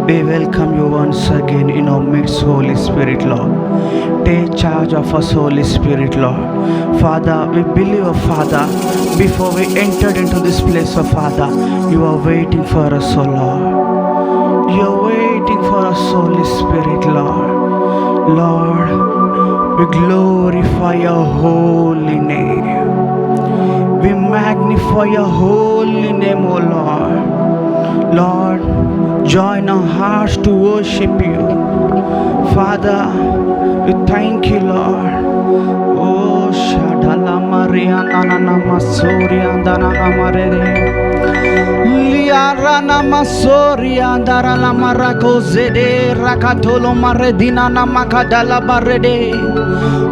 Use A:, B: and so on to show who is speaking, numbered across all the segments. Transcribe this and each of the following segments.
A: We welcome you once again in our midst, Holy Spirit, Lord. Take charge of us, Holy Spirit, Lord. Father, we believe, oh Father, before we entered into this place, oh Father, you are waiting for us, oh Lord. You are waiting for us, Holy Spirit, Lord. Lord, we glorify your holy name. We magnify your holy name, O Lord. Lord, join our hearts to worship you. Father, we thank you, Lord. Oh, Shadala Maria Nana Masoria Dana Marere. Liarana Masoria Darala Marako Zede Rakatolo Maredina Namakadala Barede.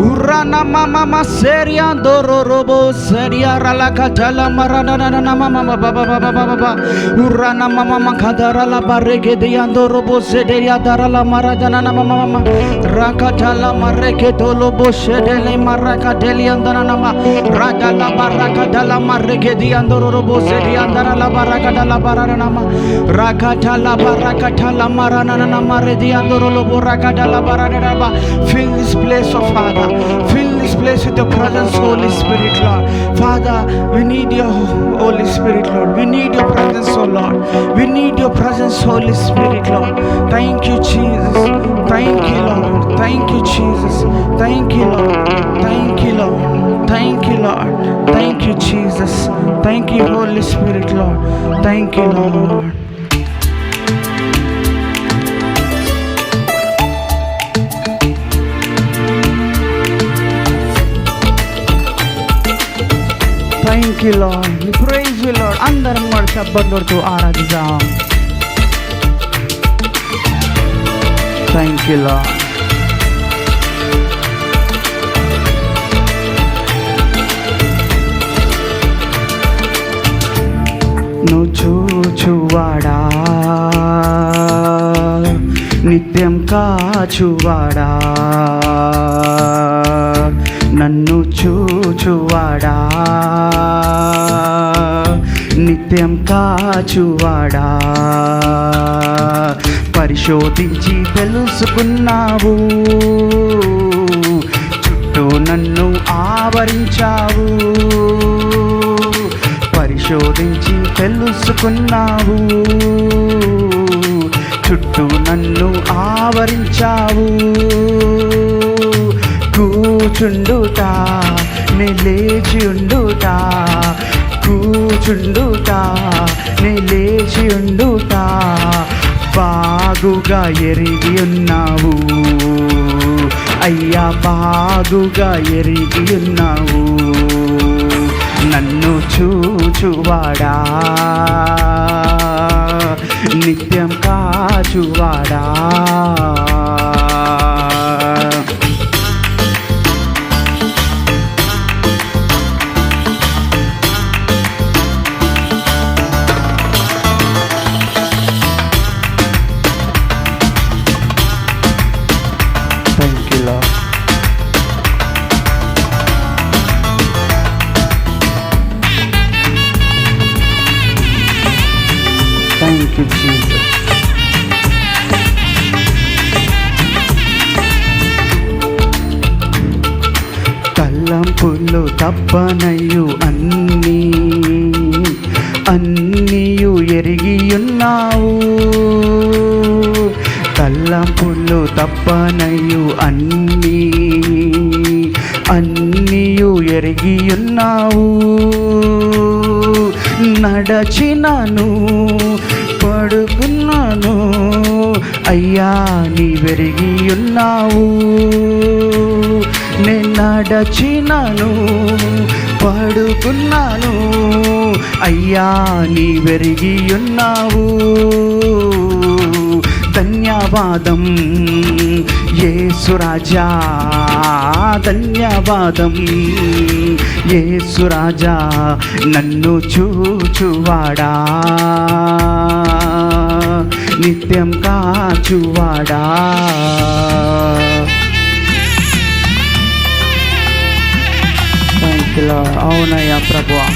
A: Urana mama maseria doro robo seria rala katala marana mama baba baba urana mama makadara la barege de andoro bo seria darala maradana mama rakatala mareke tolo bo sedele maraka deli andana nama radala baraka dala marege de andoro robo seria darala baraka dala barana nama rakatala barakatala marana nama redi andoro lobo rakadala barana. Fill this place, oh Father. Fill this place with your presence, Holy Spirit, Lord. Father, we need your Holy Spirit, Lord. We need your presence, oh Lord. We need your presence, Holy Spirit, Lord. Thank you, Jesus. Thank you, Lord. Thank you, Jesus. Thank you, Lord. Thank you, Lord. Thank you, Lord. Thank you, Jesus. Thank you, Holy Spirit, Lord. Thank you, Lord. Thank you, Lord. We praise you, Lord. అందరం కూడా శబ్దంతో ఆరాధిద్దాం. Thank you, Lord. నువ్వు చూచువాడా నిత్యం కాచువాడా నన్ను చూచువాడా నిత్యం కాచువాడా పరిశోధించి తెలుసుకున్నావు చుట్టూ నన్ను ఆవరించావు పరిశోధించి తెలుసుకున్నావు చుట్టూ నన్ను ఆవరించావు కూచుండుట నే లేచి ఉండుట కూచుండుట నే లేచి ఉండుట బాగుగా ఎరిగి ఉన్నావు అయ్యా బాగుగా ఎరిగి ఉన్నావు నన్ను చూచువాడా నిత్యం కాచువాడా Thank you, Jesus. తలంపులు తప్పనయ్యు అన్నీయు ఎరిగి ఉన్నావు తలంపులు తప్పనయ్యు అన్నీయు ఎరిగి ఉన్నావు నడచినాను పడుకున్నాను అయ్యా నీ వెరిగి ఉన్నావు నేను నడచినాను పడుకున్నాను అయ్యా నీ వెరిగి ఉన్నావు ధన్యవాదం యేసు రాజా ధన్యవాదం యేసు రాజా నన్ను చూచువాడా నిత్యం కాచువాడా థ్యాంక్ యూ లార్డ్. అవునయ్యా ప్రభువా.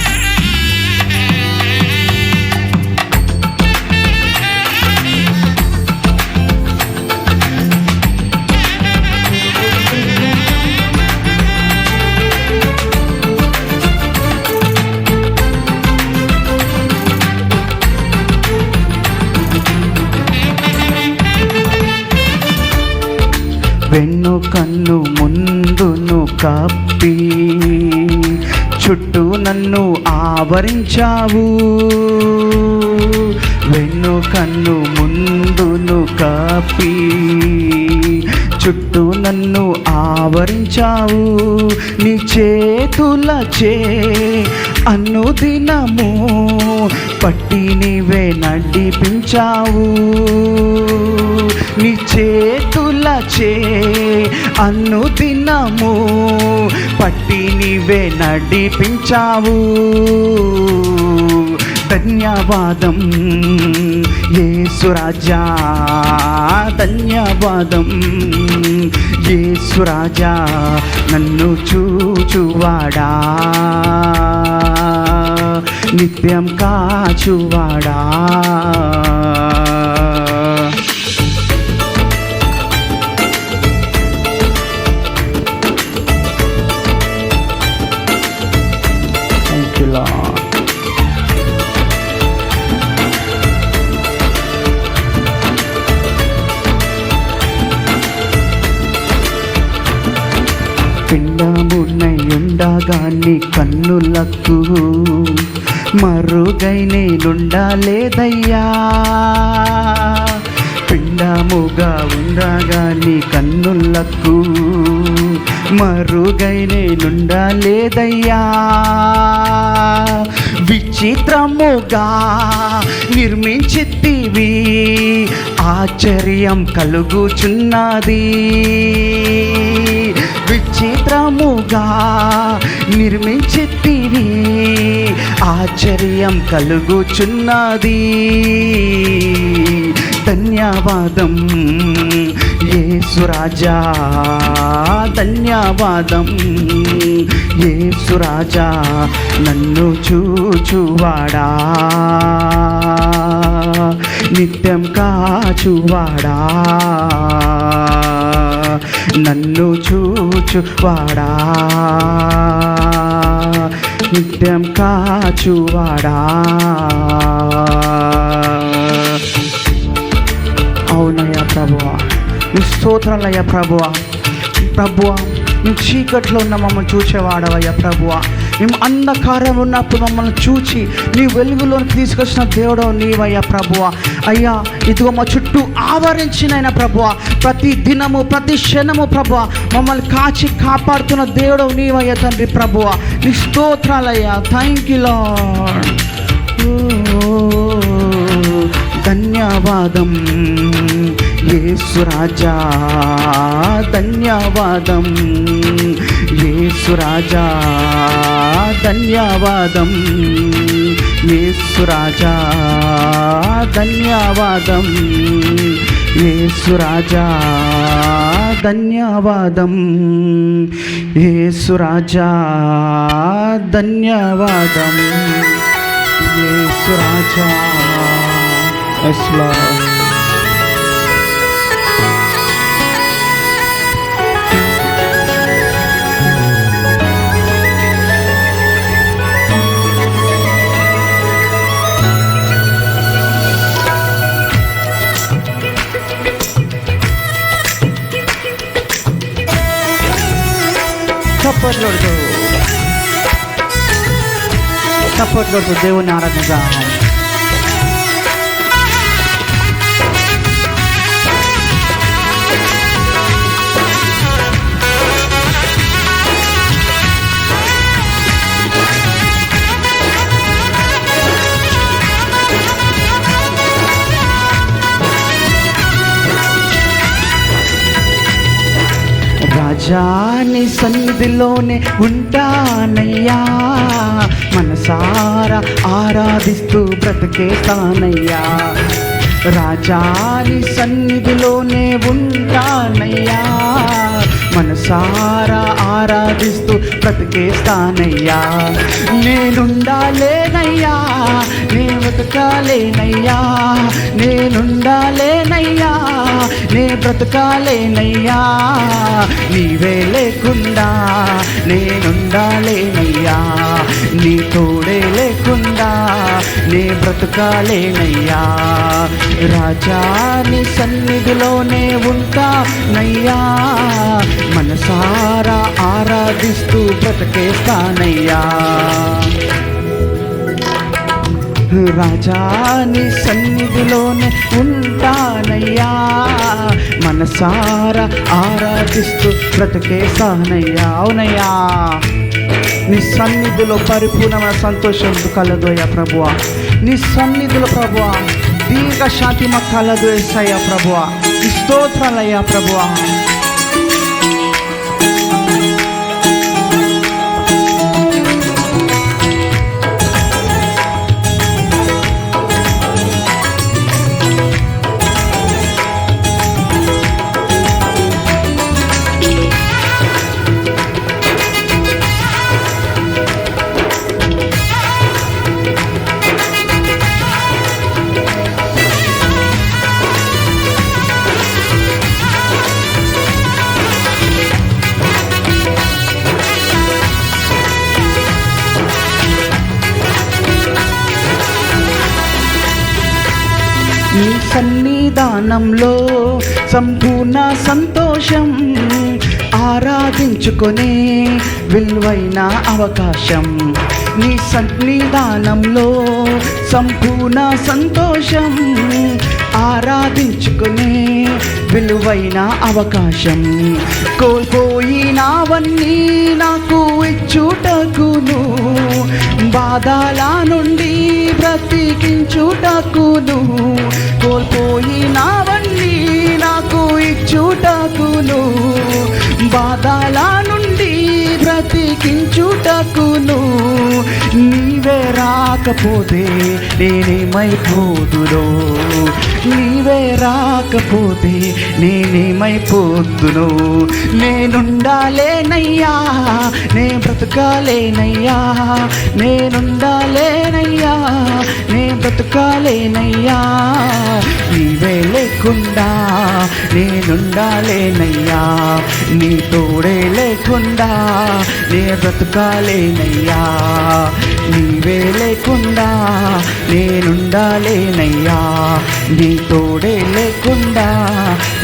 A: వెన్నుకన్ను ముందును కప్పి చుట్టూ నన్ను ఆవరించావు. వెన్నుకన్ను ముందును కప్పి చుట్టూ నన్ను ఆవరించావు. నీ చేతులచే అనుదినము పట్టి నీవే నడిపించావు. నీ చేతులచే అనుదినము పట్టి నీవే నడిపించావు. ధన్యవాదం యేసు రాజా, ధన్యవాదం యేసు రాజా, నన్ను చూచువాడా, నిత్యం కాచువాడా. Thank you Lord. పిండమునయుండగా నీ కన్నులకు మరుగై నేనుండలేదయ్యా. పిండముగా ఉండగా నీ కన్నులకు మరుగై నేనుండలేదయ్యా. విచిత్రముగా నిర్మించితివి, ఆశ్చర్యం కలుగుచున్నది. విచిత్రముగా నిర్మించితివి, ఆశ్చర్యం కలుగుచున్నది. ధన్యవాదం యేసు రాజా, ధన్యవాదం యేసు రాజా, నన్ను చూచువాడా, నిత్యం కాచువాడా, నన్ను చూచువాడా, నిత్యం కాచువాడా. అవునయ్యా ప్రభువా, నీ స్తోత్రాలయ్యా ప్రభువా. ప్రభువా, నువ్వు చీకట్లో ఉన్న మమ్మల్ని చూసేవాడవయ్యా ప్రభువా. మేము అంధకారం ఉన్నప్పుడు మమ్మల్ని చూచి నీ వెలుగులోకి తీసుకొచ్చిన దేవుడు నీవయ్యా ప్రభువా. అయ్యా, ఇదిగో మా చుట్టూ ఆవరించినైనా ప్రభువా, ప్రతి దినము ప్రతి క్షణము ప్రభువా మమ్మల్ని కాచి కాపాడుతున్న దేవుడు నీవయ్యా తండ్రి ప్రభువా. నీ స్తోత్రాలయ్యా. Thank you lord. ధన్యవాదం యేసు రాజా, ధన్యవాదం యేసు రాజా, ధన్యవాదం యేసు రాజా, ధన్యవాదం యేసు రాజా, ధన్యవాదం యేసు రాజా, ధన్యవాదం యేసు రాజా. Yes, Lord. చప్పట్లతో దేవుని ఆరాధిద్దాం. రాజాని సన్నిధిలోనే ఉంటానయ్యా, మనసారా ఆరాధిస్తూ బ్రతికేస్తానయ్యా. రాజాని సన్నిధిలోనే ఉంటానయ్యా, మనసారా ఆరాధిస్తూ బ్రతికేస్తానయ్యా. నేనుండాలేనయ్యా, నే బతకాలేనయ్యా, నేనుండాలేనయ్యా, నే బ్రతకాలేనయ్యా, నీవే లేకుండా నేనుండాలేనయ్యా, నీ తోడే లేకుండా నే బ్రతకాలేనయ్యా. రాజా నీ సన్నిధిలోనే ఉంటానయ్యా, మనసారా ఆరాధిస్తూ బ్రతకేస్తానయ్యా. రాజా నీ సన్నిధిలోనే ఉంటానయ్యా, మనసారా ఆరాధిస్తూ బ్రతకేస్తానయ్యా. అవునయ్యా, నీ సన్నిధిలో పరిపూర్ణమైన సంతోషం కలదోయ్యా ప్రభువా, నీ సన్నిధిలో ప్రభువా దీర్ఘ శాంతి మాకు కలదు యేసయ్యా ప్రభువా. నీ స్తోత్రాలయ్యా ప్రభువా. నీ సన్నిధానంలో సంపూర్ణ సంతోషం, ఆరాధించుకునే విలువైన అవకాశం. నీ సన్నిధానంలో సంపూర్ణ సంతోషం, ఆరాధించుకునే విలువైన అవకాశం. కోల్పోయినవన్నీ నాకు ఇచ్చుటకును, బాధల నుండి బ్రతికించుటకును, కోల్పోయినవన్నీ నాకు ఇచ్చుటకును, బాధల నుండి బ్రతికించుటకును. నీవే రాకపోతే నేనేమైపోదునో, నీవే రాకపోతే నేనేమైపోదునో. నేనుండాలేనయ్యా, నే బ్రతకాలేనయ్యా, నేనుండాలేనయ్యా, నే బ్రతకాలేనయ్యా, నీవే లేకుండా నేనుండాలేనయ్యా, నీ తోడే లేకుండా నే బ్రతకాలేనయ్యా, నీవే లేకుండా నేనుండాలేనయ్యా, నీ తోడే లేకుండా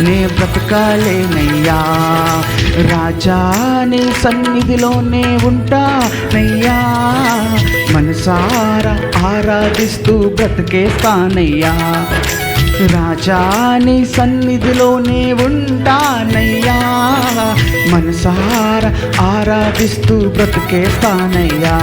A: నే బ్రతకాలేనయ్యా. రాజా నీ సన్నిధిలోనే ఉంటానయ్యా, మనసారా ఆరాధిస్తూ బ్రతకేస్తానయ్యా. రాజా నీ సన్నిధిలోనే ఉంటానయ్యా, మనసారా ఆరాధిస్తూ బ్రతకేస్తానయ్యా.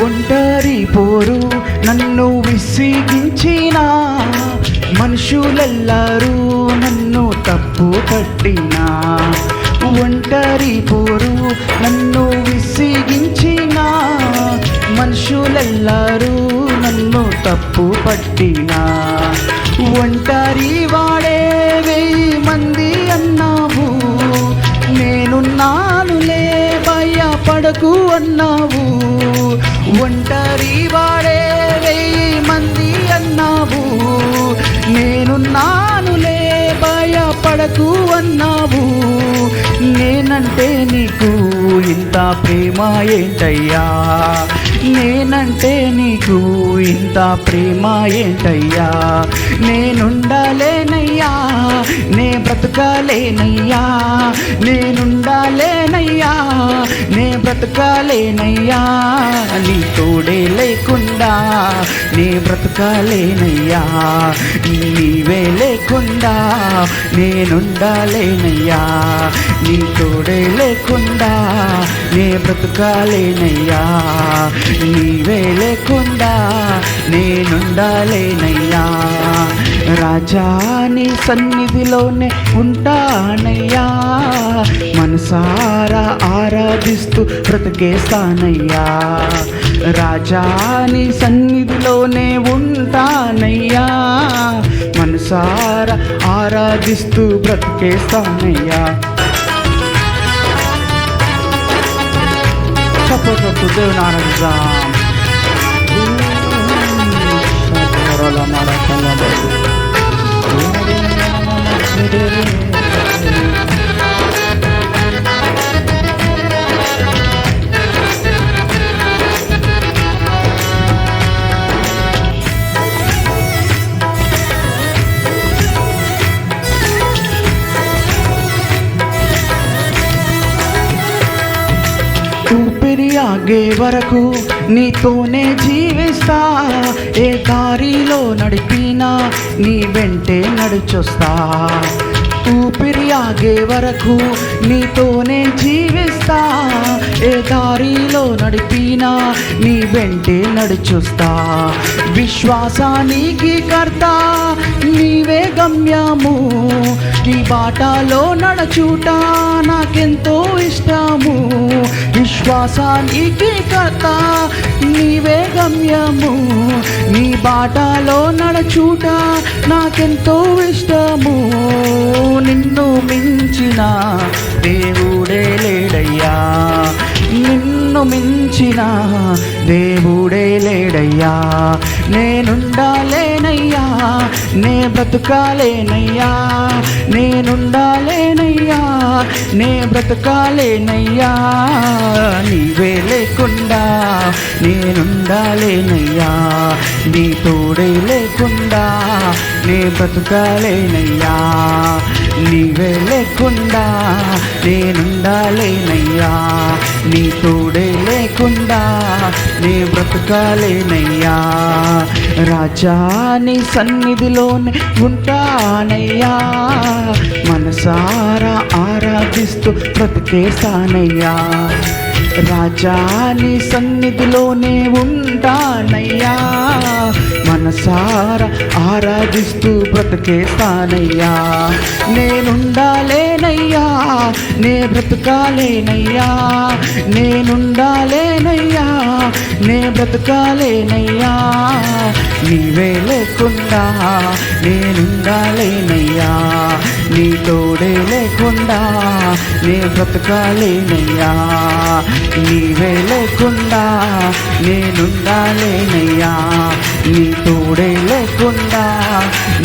A: ఒంటరి పోరు నన్ను విసిగించిన, మనుషులెల్లరూ నన్ను తప్పు పట్టినా. ఒంటరి పోరు నన్ను విసిగించిన, మనుషులెల్లరూ నన్ను తప్పు పట్టినా. ఒంటరి వాడే 1000 మంది అన్నావు, నేనున్నానులే భయపడకు అన్నావు. ఒంటరి వాడే 1000 మంది అన్నావు, నేనున్నానులే భయపడకు అన్నావు. నేనంటే నీకు ఇంత ప్రేమ ఏంటయ్యా, నేనంటే నీకు ఇంత ప్రేమ ఏంటయ్యా. నేనుండాలేనయ్యా, నే బ్రతకాలేనయ్యా, నేనుండాలేనయ్యా, నే బ్రతకాలేనయ్యా, నీ తోడే లేకుండా నే బ్రతకాలేనయ్యా, నీవే లేకుండా నేనుండాలేనయ్యా, నీ తోడే లేకుండా బ్రతకాలేనయ్యా, నీవే లేకుండా నేనుండాలేనయ్యా. రాజా నీ సన్నిధిలోనే ఉంటానయ్యా, మనసారా ఆరాధిస్తూ బ్రతికేస్తానయ్యా. రాజా నీ సన్నిధిలోనే ఉంటానయ్యా, మనసారా ఆరాధిస్తూ బ్రతికేస్తానయ్యా. చప్పట్లతో దేవుని ఆరాధిద్దాం. ఊపిరి ఆగే వరకు నీతోనే జీవిస్తా, ఏ దారిలో నడిపినా నీ వెంటే నడిచొస్తా. ఊపిరి ఆగే వరకు నీతోనే జీవిస్తా, ఏ దారిలో నడిపినా నీ వెంటే నడిచొస్తా. విశ్వాసానికి కర్త నీవే గమ్యము, నీ బాటలో నడచుట నాకెంతో ఇష్టము. విశ్వాసానికి కర్త నీవే గమ్యము, నీ బాటలో నడచుట నాకెంతో ఇష్టము. నిన్ను మించిన దేవుడే లేడయ్యా, నిన్ను మించిన దేవుడే లేడయ్యా. నేనుండాలేనయ్యా, నే బ్రతకాలేనయ్యా, నేనుండాలేనయ్యా, నే బ్రతకాలేనయ్యా. నీవే లేకుండా నేనుండాలేనయ్యా, నీ తోడే లేకుండా నే బ్రతకాలేనయ్యా. నీవే లేకుండా నేనుండాలేనయ్యా, నీ తోడే లేకుండా నే బ్రతకాలేనయ్యా. రాజా నీ సన్నిధిలోనే ఉంటానయ్యా, మనసారా ఆరాధిస్తూ బ్రతికేస్తానయ్యా. రాజా నీ సన్నిధిలోనే ఉంటానయ్యా, మనసారా ఆరాధిస్తూ బ్రతికేస్తానయ్యా. నేనుండాలేనయ్యా, నే బ్రతకాలేనయ్యా, నేనుండాలేనయ్యా, నే బ్రతకాలేనయ్యా. నీవే లేకుండా నేనుండాలేనయ్యా, నీ తోడే లేకుండా నే బ్రతకాలేనయ్యా. నీవే లేకుండా నేనుండాలేనయ్యా, నీ తోడే లేకుండా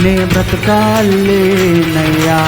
A: నే బ్రతకాలేనయ్యా.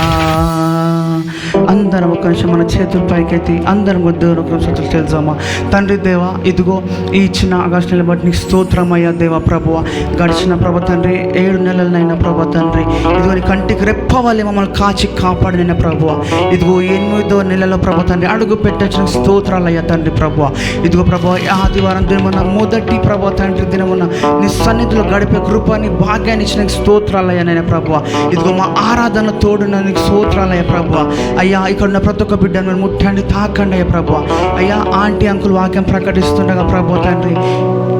A: అందరం ఒక నిమిషం మన చేతుల పైకెత్తి అందరం దేవుని ఒక నిమిషం తెలుసామా. తండ్రి దేవా, ఇదిగో ఈ ఇచ్చిన ఆగస్టు నెల బట్టి నీకు స్తోత్రమయ్యా దేవా ప్రభువ. గడిచిన ప్రభు తండ్రి 7 నెలలనైనా ప్రభు తండ్రి, ఇదిగో నీ కంటికి రెప్పవాలి మమ్మల్ని కాచి కాపాడిన ప్రభువ. ఇదిగో 8వ నెలలో ప్రభు తండ్రి అడుగు పెట్టొచ్చిన స్తోత్రాలయ్యా తండ్రి ప్రభువ. ఇదిగో ప్రభు ఆదివారం దినమున మొదటి ప్రభు తండ్రి దినమున నీ సన్నిధిలో గడిపే కృపాని భాగ్యాన్ని ఇచ్చిన స్తోత్రాలయ్యా నేను ప్రభువ. ఇదిగో మా ఆరాధన తోడున నీకు స్తోత్రాలయ్యా ప్రభువ. అయ్యా ఇక్కడ ఉన్న ప్రతి ఒక్క బిడ్డను మీరు ముట్టండి, తాకండి అయ్యా ప్రభువ. అయ్యా ఆంటీ అంకుల్ వాక్యం ప్రకటిస్తుండగా ప్రభు తండ్రి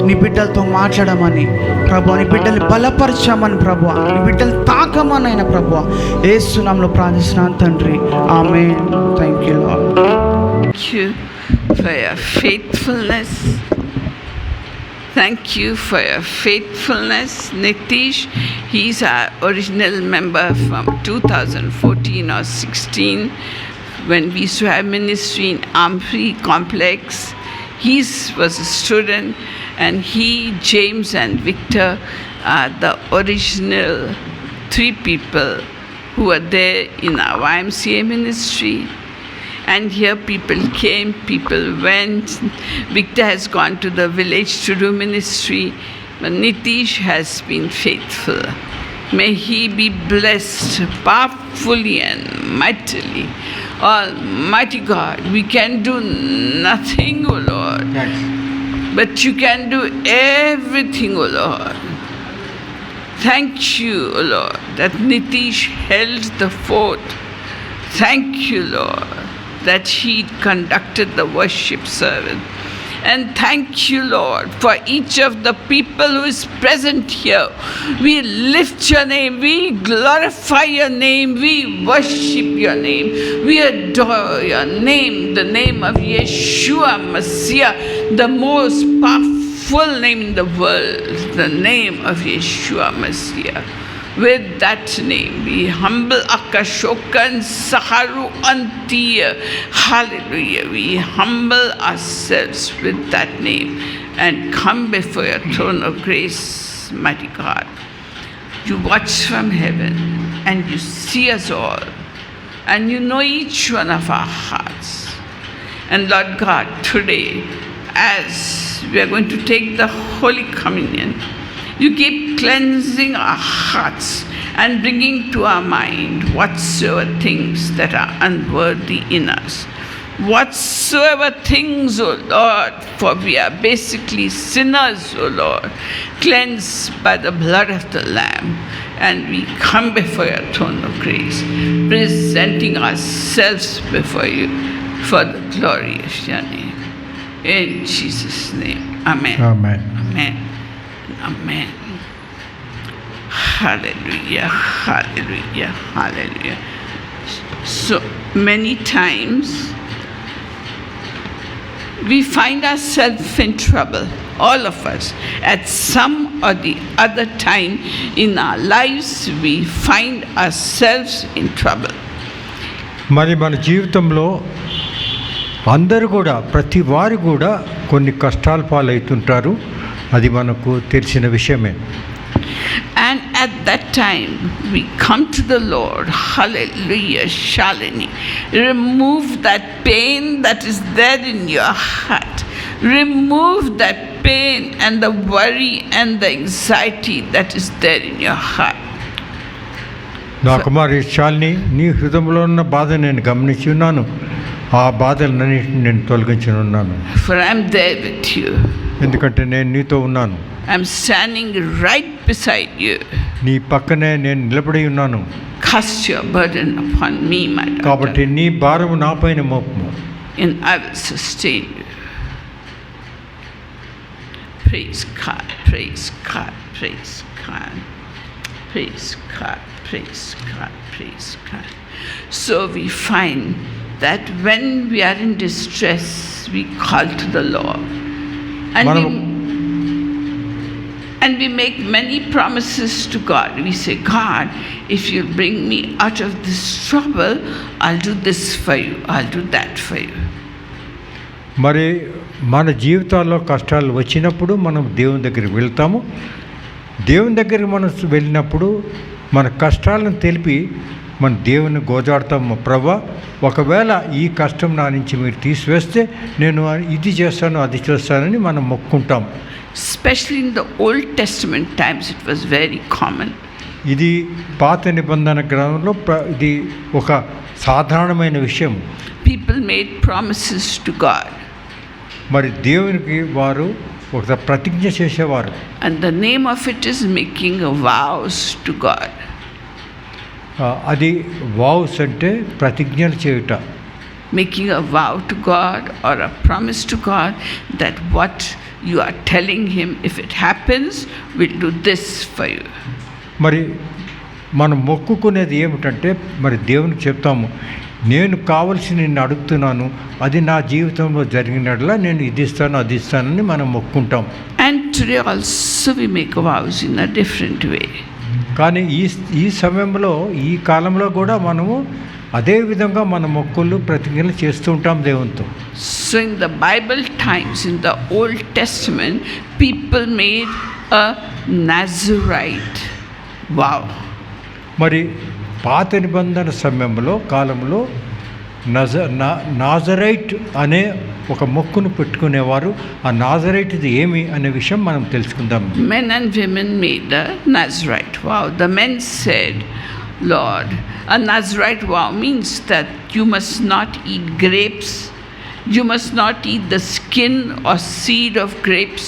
A: నీ బిడ్డలతో మాట్లాడమని ప్రభువ, నీ బిడ్డల్ని బలపరచమని ప్రభువ, నీ బిడ్డలు తాకమని అయిన ప్రభువ యేసు నామములో ప్రార్థిస్తున్నాను తండ్రి, amen. Thank you Lord.
B: Thank you for your faithfulness. Thank you for your faithfulness. Nitish, he's our original member from 2014 or 16 when we used to have ministry in Amphi complex. He was a student, and he, James and Victor are the original 3 people who were there in our YMCA ministry. And here people came, people went. Victor has gone to the village to do ministry, but Nitish has been faithful. May he be blessed powerfully and mightily. Almighty God, we can do nothing, O Lord,
A: Yes.
B: but you can do everything, O Lord. Thank you, O Lord, that Nitish held the fort. Thank you, Lord. that he conducted the worship service. And thank you, Lord, for each of the people who is present here. We lift your name, we glorify your name, we worship your name, we adore your name, the name of Yeshua Messiah, the most powerful name in the world, the name of Yeshua Messiah. With that name, we humble Akashokan Saharu Antiya. Hallelujah. We humble ourselves with that name and come before your throne of grace, mighty God. You watch from heaven and you see us all, and you know each one of our hearts. And Lord God, today, as we are going to take the Holy Communion, you keep cleansing our hearts and bringing to our mind whatsoever things that are unworthy in us. Whatsoever things, O Lord, for we are basically sinners, O Lord, cleansed by the blood of the Lamb. And we come before your throne of grace, presenting ourselves before you for the glory of your name. In Jesus' name, amen.
C: Amen.
B: Amen. Amen. Hallelujah, hallelujah, hallelujah. So many times we find ourselves in trouble, all of us. At some or the other time in our lives, we find ourselves in trouble.
C: మరి మన జీవితంలో అందరూ కూడా ప్రతి వారు కూడా కొన్ని కష్టాల పాలవుతుంటారు. అది మనకు తెలిసిన విషయమే.
B: And at that time, we come to the Lord. Hallelujah, Shalini. Remove that pain that is there in your heart. Remove that pain and the worry and the anxiety that is there in your heart.
C: నా కుమారి శాలిని, నీ హృదయంలో ఉన్న బాధ నేను గమనించి ఉన్నాను. ఆ బాధలన్నింటినీ నేను తొలగించనున్నాను.
B: For I am there with you.
C: ఎందుకంటే నేను నీతో ఉన్నాను.
B: I am standing right beside you.
C: నీ పక్కనే నేను నిలబడి ఉన్నాను.
B: Cast your burden upon me, my daughter.
C: కాబట్టి నీ భారము నాపైన మోపము.
B: And I will sustain you. Praise God, praise God, praise God. Praise God, praise God, praise God. So we find that when we are in distress, we call to the Lord. And we make many promises to God. We say, God, if you bring me out of this trouble, I'll do this for you, I'll do that for you.
C: మరి మన జీవితాల్లో కష్టాలు వచ్చినప్పుడు మనం దేవుని దగ్గరికి వెళ్తాము. దేవుని దగ్గరికి మనం వెళ్ళినప్పుడు మన కష్టాలను తెలిపి మన దేవుని గోజాడతాము. ప్రభువా, ఒకవేళ ఈ కష్టం నా నుంచి మీరు తీసివేస్తే నేను ఇది చేస్తాను అది చేస్తానని మనం మొక్కుంటాం.
B: Especially in the Old Testament times, it was very common.
C: ఇది పాత నిబంధన గ్రంథంలో ఇది ఒక సాధారణమైన విషయం.
B: People made promises to God.
C: మరి దేవునికి వారు ఒక ప్రతిజ్ఞ చేసేవారు.
B: And the name of it is making vows to God.
C: అది వావ్స్ అంటే ప్రతిజ్ఞలు చేయుట.
B: Making a vow to God or a promise to God that what you are telling him, if it happens, we'll do this for you.
C: మరి మనం మొక్కుకునేది ఏమిటంటే మరి దేవునికి చెప్తాము, నేను కావలసి నిన్ను అడుగుతున్నాను, అది నా జీవితంలో జరిగినట్లా నేను ఇది ఇస్తాను అది ఇస్తానని మనం మొక్కుంటాం.
B: And today also we make vows in a different way.
C: కానీ ఈ సమయంలో ఈ కాలంలో కూడా మనము అదే విధంగా మన మొక్కులు ప్రతిజ్ఞలు చేస్తూ ఉంటాం దేవునితో.
B: So in the Bible times, in the Old Testament, people made a Nazirite vow.
C: మరి పాత నిబంధన సమయంలో కాలంలో నాజరైట్ అనే ఒక మొక్కును పెట్టుకునేవారు. ఆ నాజరైట్ది ఏమి అనే విషయం మనం తెలుసుకుందాం.
B: Men and women made a Nazirite vow. The men said, Lord, a Nazirite vow means that you must not eat grapes, You must not eat the skin or seed of grapes,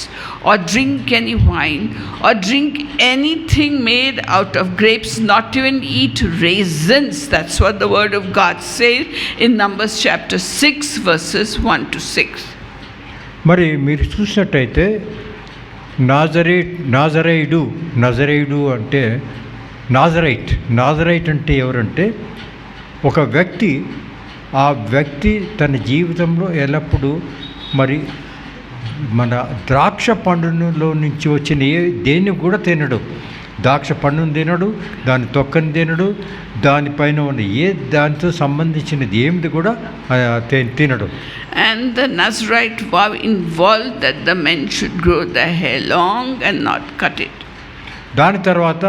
B: or drink any wine, or drink anything made out of grapes, not even eat raisins. That's what the word of God says in Numbers chapter 6 verses 1 to 6.
C: మరి మీరు చూసినట్టయితే నజరేయుడు అంటే నాజరైట్ అంటే ఎవరంటే ఒక వ్యక్తి, ఆ వ్యక్తి తన జీవితంలో ఎల్లప్పుడూ మరి మన ద్రాక్ష పండులో నుంచి వచ్చిన దేన్ని కూడా తినడు. ద్రాక్ష పండును తినడు, దాని తొక్కని తినడు, దానిపైన ఉన్న దానితో సంబంధించినది ఏమిటి కూడా తినడు.
B: And the Nazarite vow involved that the men should grow their hair long and not cut it.
C: దాని తర్వాత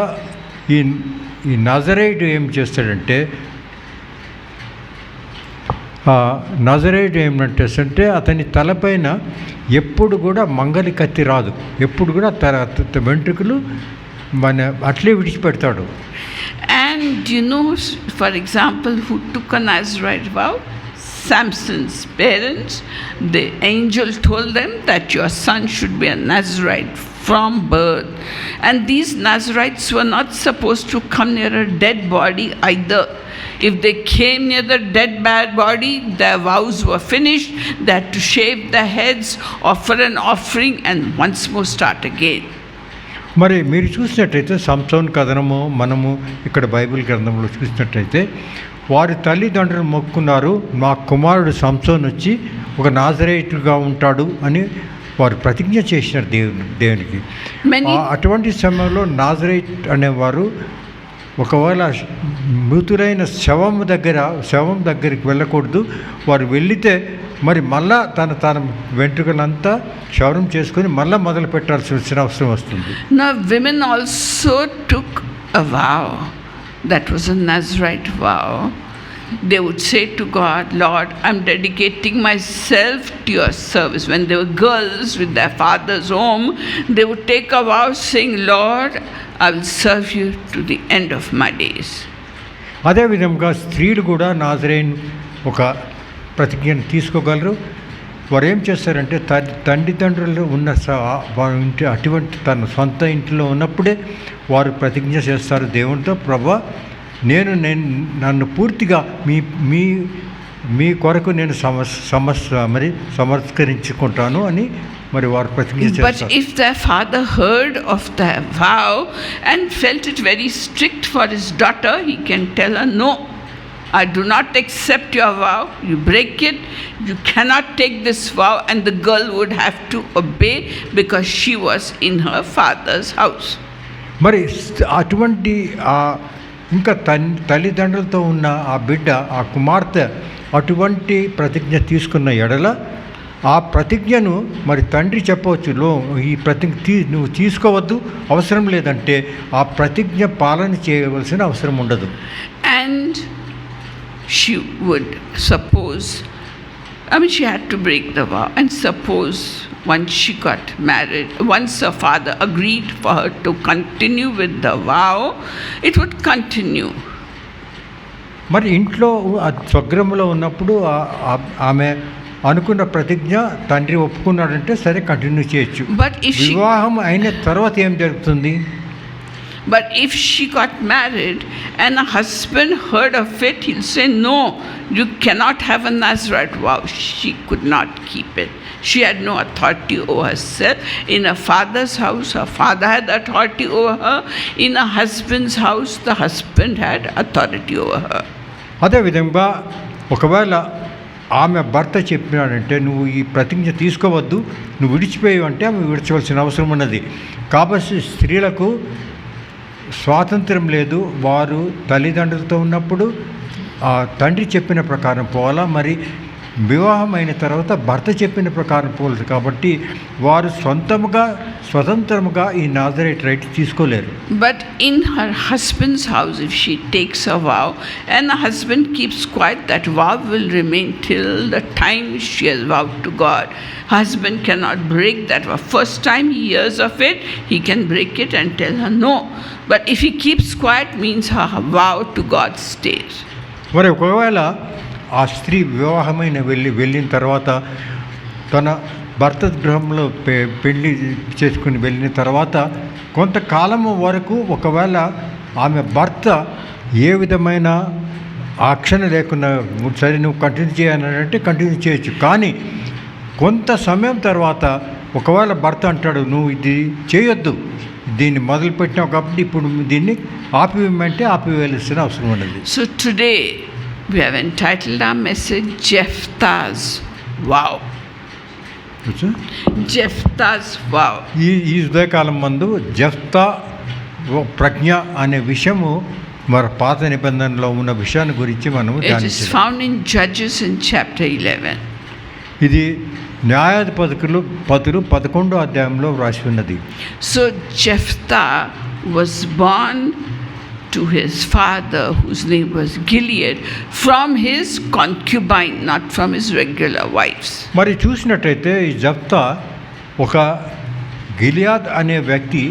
C: ఈ నజరేయుడు ఏం చేస్తాడంటే, నజరేయుడు ఏమంటే అతని తలపైన ఎప్పుడు కూడా మంగలి కత్తి రాదు, ఎప్పుడు కూడా వెంట్రుకలు మన అట్లే విడిచిపెడతాడు.
B: And you know, for example, who took a Nazarite vow? Samson's parents. The angel told them that your son should be a Nazarite from birth. And these Nazarites were not supposed to come near a dead body either. If they came near the dead bad body, their vows were finished. They had to shave their heads, offer an offering, and once more start again.
C: మరి మీరు చూసినట్టయితే సంసోన్ కథనము మనము ఇక్కడ Bible గ్రంథంలో చూసినట్టయితే వారి తల్లిదండ్రులు మొక్కున్నారు, మా కుమారుడు సంసోన్ వచ్చి ఒక నాజరేయుడుగా ఉంటాడు అని వారు ప్రతిజ్ఞ చేసినారు దేవునికి. అటువంటి సమయంలో నాజరేట్ అనేవారు ఒకవేళ మృతులైన శవం దగ్గరికి వెళ్ళకూడదు. వారు వెళితే మరి మళ్ళా తన వెంట్రుకలంతా క్షౌరం చేసుకొని మళ్ళీ మొదలు పెట్టాల్సి వచ్చిన అవసరం వస్తుంది.
B: Now women also took a vow. That was a Nazarite vow. They would say to God, Lord, I'm dedicating myself to your service. When they were girls with their father's home, they would take a vow saying, Lord, I will serve you to the end of my days.
C: అదేవిధంగా స్త్రీలు కూడా నాజరేయుని ఒక ప్రతిజ్ఞను తీసుకోగలరు. వారు ఏం చేస్తారంటే తండ్రిదండ్రులు ఉన్న ఇంటి అటువంటి తన సొంత ఇంట్లో ఉన్నప్పుడే వారు ప్రతిజ్ఞ చేస్తారు దేవునితో, ప్రభువా నన్ను పూర్తిగా మీ కొరకు నేను సమర్పించుకుంటాను అని మరి వారు ప్రతిజ్ఞ చేస్తారు.
B: But if their father heard of their vow and felt it very strict for his daughter, he can tell her, no, I do not accept your vow, you break it, you cannot take this vow, and the girl would have to obey because she was in her father's house.
C: మరి అటువంటి ఇంకా తల్లిదండ్రులతో ఉన్న ఆ బిడ్డ, ఆ కుమార్తె అటువంటి ప్రతిజ్ఞ తీసుకున్న ఎడల ఆ ప్రతిజ్ఞను మరి తండ్రి చెప్పవచ్చు, ఈ ప్రతిజ్ఞ నువ్వు తీసుకోవద్దు, అవసరం లేదంటే ఆ ప్రతిజ్ఞ పాలన చేయవలసిన అవసరం ఉండదు.
B: And she would suppose, she had to break the vow, and suppose once she got married, once her father agreed for her to continue with the vow, it would continue.
C: మరి ఇంట్లో స్వగ్రహంలో ఉన్నప్పుడు ఆమె అనుకున్న ప్రతిజ్ఞ తండ్రి ఒప్పుకున్నాడంటే సరే కంటిన్యూ చేయొచ్చు. వివాహం అయిన తర్వాత ఏం జరుగుతుంది?
B: But if she got married and a husband heard of it, he'll say, no, you cannot have a Nazarite vow. She could not keep it. She had no authority over herself. In her father's house, her father had authority over her. In her husband's house, the husband had authority over her.
C: అదేవిధంగా ఒకవేళ ఆమె భర్త చెప్పినాడంటే నువ్వు ఈ ప్రతిజ్ఞ తీసుకోవద్దు, నువ్వు విడిచిపోయావు అంటే ఆమె విడిచవలసిన అవసరం ఉన్నది. కాబట్టి స్త్రీలకు స్వాతంత్రం లేదు. వారు తల్లిదండ్రులతో ఉన్నప్పుడు తండ్రి చెప్పిన ప్రకారం పోవాలా, మరి వివాహం అయిన తర్వాత భర్త చెప్పిన ప్రకారం పోలేదు. కాబట్టి వారు స్వతంత్రముగా ఈ నాజరేట్ రైట్ తీసుకోలేరు.
B: But in her husband's house, if she takes a vow and the husband keeps quiet, that vow will remain till the time she has vowed to God. Husband cannot break that vow. First time he hears of it, he can break it and tell her no. But if he keeps quiet, means her vow to God stays.
C: మరి ఒకవేళ ఆ స్త్రీ వివాహమైన వెళ్ళిన తర్వాత తన భర్త గృహంలో పెళ్లి చేసుకుని వెళ్ళిన తర్వాత కొంతకాలం వరకు ఒకవేళ ఆమె భర్త ఏ విధమైన ఆక్షణ లేకుండా సరే నువ్వు కంటిన్యూ చేయాలంటే కంటిన్యూ చేయొచ్చు. కానీ కొంత సమయం తర్వాత ఒకవేళ భర్త అంటాడు నువ్వు ఇది చేయొద్దు, దీన్ని మొదలుపెట్టినావు కాబట్టి ఇప్పుడు దీన్ని ఆపివేయమంటే ఆపివేయాల్సిన అవసరం ఉన్నది.
B: So today we have entitled our message Jephthah's Vow. Jephthah's Vow.
C: ఈ ఉదయకాలం మందు జెఫ్తా ప్రజ్ఞ అనే విషయము మరి పాత నిబంధనలో ఉన్న విషయాన్ని గురించి మనము
B: It is found in Judges in chapter 11.
C: ఇది న్యాయాధిపతులు 11వ అధ్యాయంలో వ్రాసి ఉన్నది.
B: So Jephthah was born to his father, whose name was Gilead, from his concubine, not from his regular wives.
C: మరి చూసినట్టయితే ఈ జెఫ్తా ఒక గిలియాద్ అనే వ్యక్తి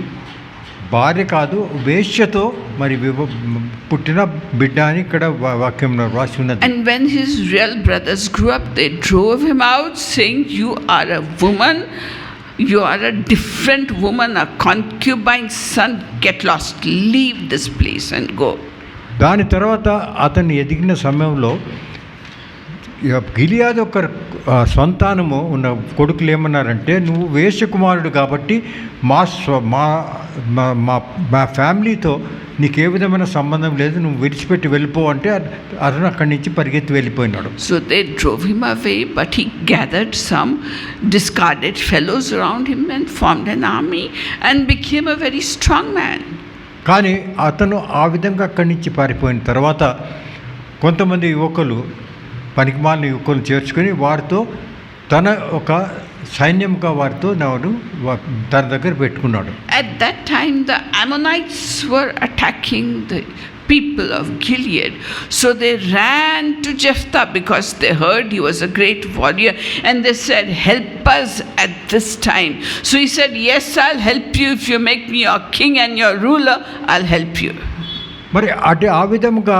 C: భార్య కాదు, వేశ్యతో మరి పుట్టిన బిడ్డ అని ఇక్కడ వాక్యంలో రాసి ఉన్నది.
B: And when his real brothers grew up, they drove him out, saying, "You are a woman, you are a different woman, a concubine son, get lost, leave this place and go."
C: దాని తర్వాత అతను ఎదిగిన సమయంలో గిలియాద్ ఒక సంతానము ఉన్న కొడుకులు ఏమన్నారంటే నువ్వు వేశ్యకుమారుడు కాబట్టి మా ఫ్యామిలీతో నీకు ఏ విధమైన సంబంధం లేదు, నువ్వు విడిచిపెట్టి వెళ్ళిపో అంటే అతను అక్కడి నుంచి పరిగెత్తి వెళ్ళిపోయినాడు.
B: So they drove him away, but he gathered some discarded fellows around him and formed an army and became a very strong man.
C: కానీ అతను ఆ విధంగా అక్కడి నుంచి పారిపోయిన తర్వాత కొంతమంది యువకులు పనికిమాలిన యువకులను చేర్చుకొని వారితో తన ఒక సైన్యంగా వారితో తన దగ్గర పెట్టుకున్నాడు.
B: At that time the Ammonites were attacking the people of Gilead, so they ran to Jephthah because they heard he was a great warrior, and they said, "Help us at this time." So he said, "Yes, I'll help you. If you make me your king and your ruler, I'll help you."
C: మరి ఆ విధంగా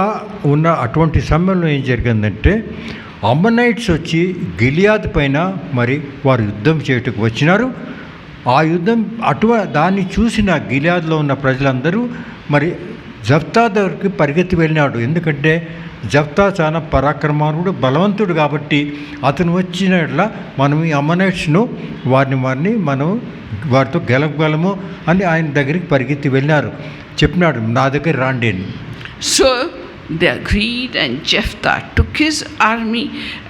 C: ఉన్న అటువంటి సమయంలో ఏం జరిగిందంటే అమ్మనైట్స్ వచ్చి గిలియాద్ పైన మరి వారు యుద్ధం చేయటకు వచ్చినారు. ఆ యుద్ధం దాన్ని చూసిన గిలియాద్లో ఉన్న ప్రజలందరూ మరి జెఫ్తా దగ్గరికి పరిగెత్తి వెళ్ళినాడు. ఎందుకంటే జెఫ్తా చాలా పరాక్రమానుడు, బలవంతుడు కాబట్టి అతను వచ్చినట్లా మనం ఈ అమ్మనైట్స్ను వారిని మనం వారితో గెలవగలము అని ఆయన దగ్గరికి పరిగెత్తి వెళ్ళినారు. చెప్పినాడు నా దగ్గర రాండి అని.
B: So they agreed, and Jephthah took his army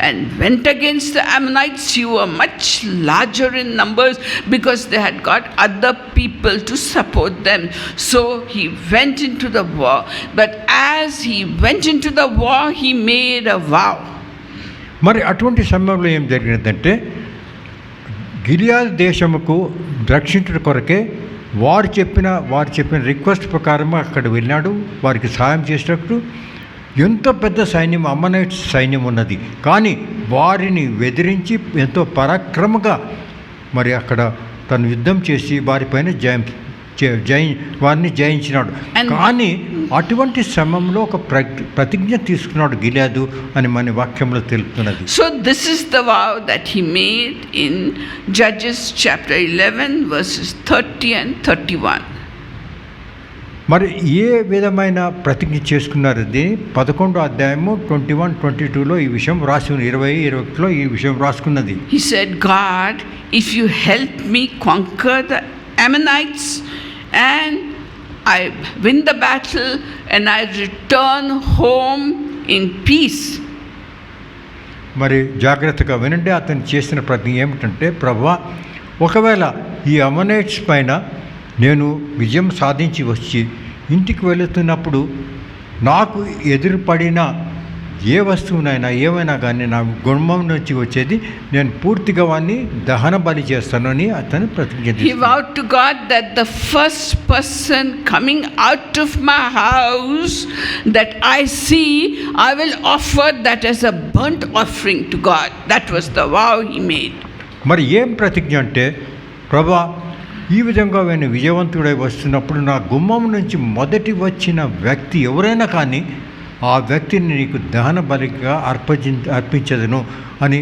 B: and went against the Ammonites. He were much larger in numbers because they had got other people to support them. So he went into the war. But as he went into the war, he made a vow.
C: మరి అటువంటి సమయంలో ఏం జరిగినదంటే గిలియాద్ దేశముకు రక్షించుట కొరకే వారు చెప్పిన request ప్రకారం అక్కడ వెళ్ళినాడు. వారికి సహాయం చేసినప్పుడు ఎంతో పెద్ద సైన్యం అమ్మనైట్స్ సైన్యం ఉన్నది. కానీ వారిని ఎదిరించి ఎంతో పరాక్రమంగా మరి అక్కడ తను యుద్ధం చేసి వారిపైన వారిని జయించినాడు. కానీ అటువంటి సమయంలో ఒక ప్రతిజ్ఞ తీసుకున్నాడు గిలియాదు అని మన వాక్యంలో తెలుపుతున్నది.
B: So this is the vow that he made in Judges chapter 11 verses 30 and 31.
C: మరి ఏ విధమైన ప్రతిజ్ఞ చేసుకున్నారు? ఇది 11వ అధ్యాయము 21, 22లో ఈ విషయం రాసి ఉంది. 20, 21లో ఈ విషయం రాసుకున్నది.
B: He said, "God, if you help me conquer the Ammonites and I win the battle and I return home in peace."
C: మరి జాగ్రత్తగా వినండి. అతను చేసిన ప్రతిజ్ఞ ఏమిటంటే, ప్రభువా ఒకవేళ ఈ అమ్మనైట్స్ పైన నేను విజయం సాధించి వచ్చి ఇంటికి వెళుతున్నప్పుడు నాకు ఎదురుపడిన ఏ వస్తువునైనా ఏమైనా కానీ నా గుమ్మం నుంచి వచ్చేది నేను పూర్తిగా వాడిని దహన బలి చేస్తానని అతను ప్రతిజ్ఞ చేశాడు.
B: He vowed to God that the first person coming out of my house that I see, I will offer that as a burnt offering to God. That was the vow he made.
C: మరి ఏం ప్రతిజ్ఞ అంటే, ప్రభువా ఈ విధంగా నేను విజయవంతుడై వస్తున్నప్పుడు నా గుమ్మం నుంచి మొదటి వచ్చిన వ్యక్తి ఎవరైనా కానీ ఆ వ్యక్తిని నీకు దహన బలిగా అర్పించదును అని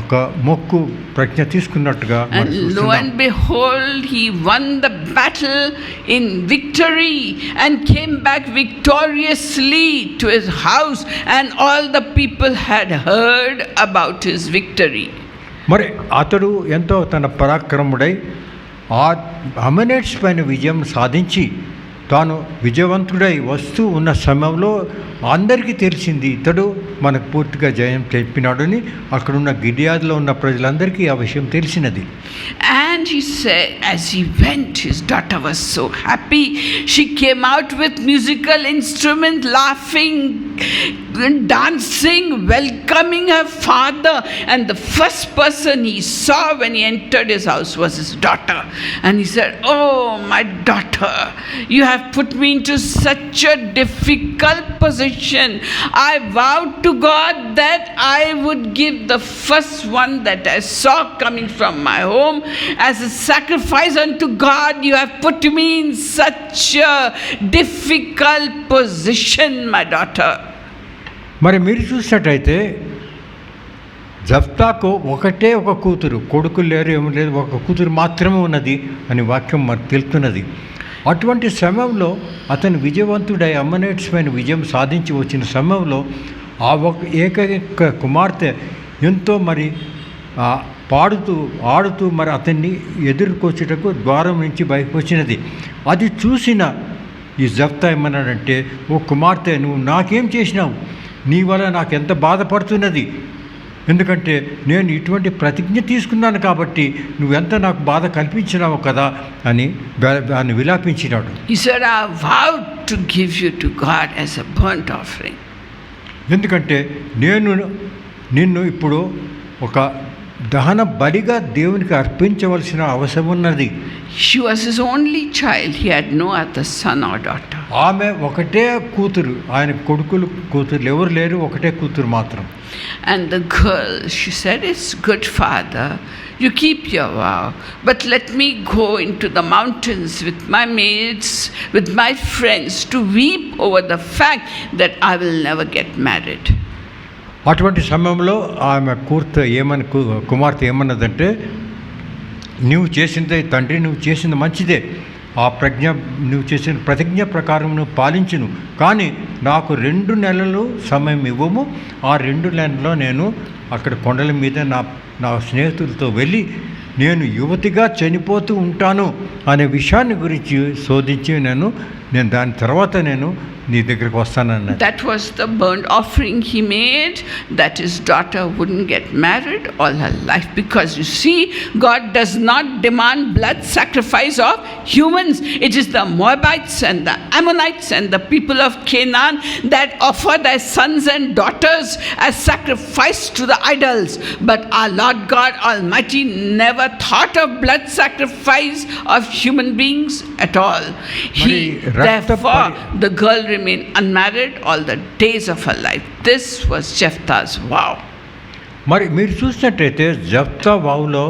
C: ఒక మొక్కు ప్రజ్ఞ తీసుకున్నట్టుగా మనం
B: And lo
C: చూస్తున్నాం.
B: and behold, he won the battle in victory and came back victoriously to his house, and all the people had heard about his victory.
C: మరి అతడు ఎంతో తన పరాక్రముడై ఆ అమనేట్స్ పైన విజయం సాధించి తాను విజయవంతుడై వస్తూ ఉన్న సమయంలో అందరికీ తెలిసింది ఇతడు మనకు పూర్తిగా జయం తెప్పినాడని. అక్కడున్న గిలియాద్లో ఉన్న ప్రజలందరికీ ఆ విషయం తెలిసినది.
B: And he said, as he went, his daughter was so happy. She came out with musical instrument, laughing, dancing, welcoming her father. And the first person he saw when he entered his house was his daughter. And he said, "Oh, my daughter, you have put me into such a difficult position. I vowed to God that I would give the first one that I saw coming from my home as a sacrifice unto God. You have put me in such a difficult position, my daughter."
C: మరి మీరు చూసినట్టయితే జఫ్తాకు ఒకటే ఒక కూతురు, కొడుకులు లేరు, ఏమి లేదు, ఒక కూతురు మాత్రమే ఉన్నది అని వాక్యం మనకు తెలుపుతున్నది. అటువంటి సమయంలో అతను విజయవంతుడై అమ్మనేట్స్ పైన విజయం సాధించి వచ్చిన సమయంలో ఆ ఒక ఏకైక కుమార్తె ఎంతో మరి పాడుతూ ఆడుతూ మరి అతన్ని ఎదుర్కొచ్చేటకు ద్వారం నుంచి బయటకు వచ్చినది. అది చూసిన ఈ జఫ్తా ఏమన్నాడంటే, ఓ కుమార్తె, నువ్వు నాకేం చేసినావు? నీ వల్ల నాకు ఎంత బాధపడుతున్నది. ఎందుకంటే నేను ఇటువంటి ప్రతిజ్ఞ తీసుకున్నాను కాబట్టి నువ్వెంత నాకు బాధ కల్పించినావు కదా అని దాన్ని విలాపించినాడు.
B: He said, "I vowed to give you to God as a burnt offering."
C: ఎందుకంటే నేను నిన్ను ఇప్పుడు ఒక దహన బలిగా దేవునికి అర్పించవలసిన అవసరం ఉన్నది.
B: She was his only child. He had no other son or daughter.
C: ఆమె ఒకటే కూతురు, ఆయన కొడుకులు కూతురు ఎవరు లేరు, ఒకటే కూతురు మాత్రం.
B: And the girl, she said, "It's good, father, you keep your vow, but let me go into the mountains with my mates, with my friends, to weep over the fact that I will never get married."
C: అటువంటి సమయంలో ఆమె కుమార్తె ఏమన్నదంటే, నువ్వు చేసిందే తండ్రి, నువ్వు చేసింది మంచిదే, ఆ నువ్వు చేసిన ప్రతిజ్ఞ ప్రకారం నువ్వు పాలించును, కానీ నాకు 2 నెలలు సమయం ఇవ్వము. ఆ 2 నెలల్లో నేను అక్కడ కొండల మీద నా స్నేహితులతో వెళ్ళి నేను యువతిగా చనిపోతూ ఉంటాను అనే విషయాన్ని గురించి శోధించి నేను దాని తర్వాత నేను నీ దగ్గరికి వస్తానన్నా.
B: That was the burnt offering he made, that his daughter wouldn't get married all her life. Because you see, God does not demand blood sacrifice of humans. It is the Moabites and the Ammonites and the people of Canaan that offer their sons and daughters as sacrifice to the idols. But our Lord God Almighty never thought of blood sacrifice of human beings at all. Therefore, the girl remained unmarried all the days of her life. This was Jephthah's vow.
C: మరి మీరు చూసినట్టయితే జఫ్తా వావులో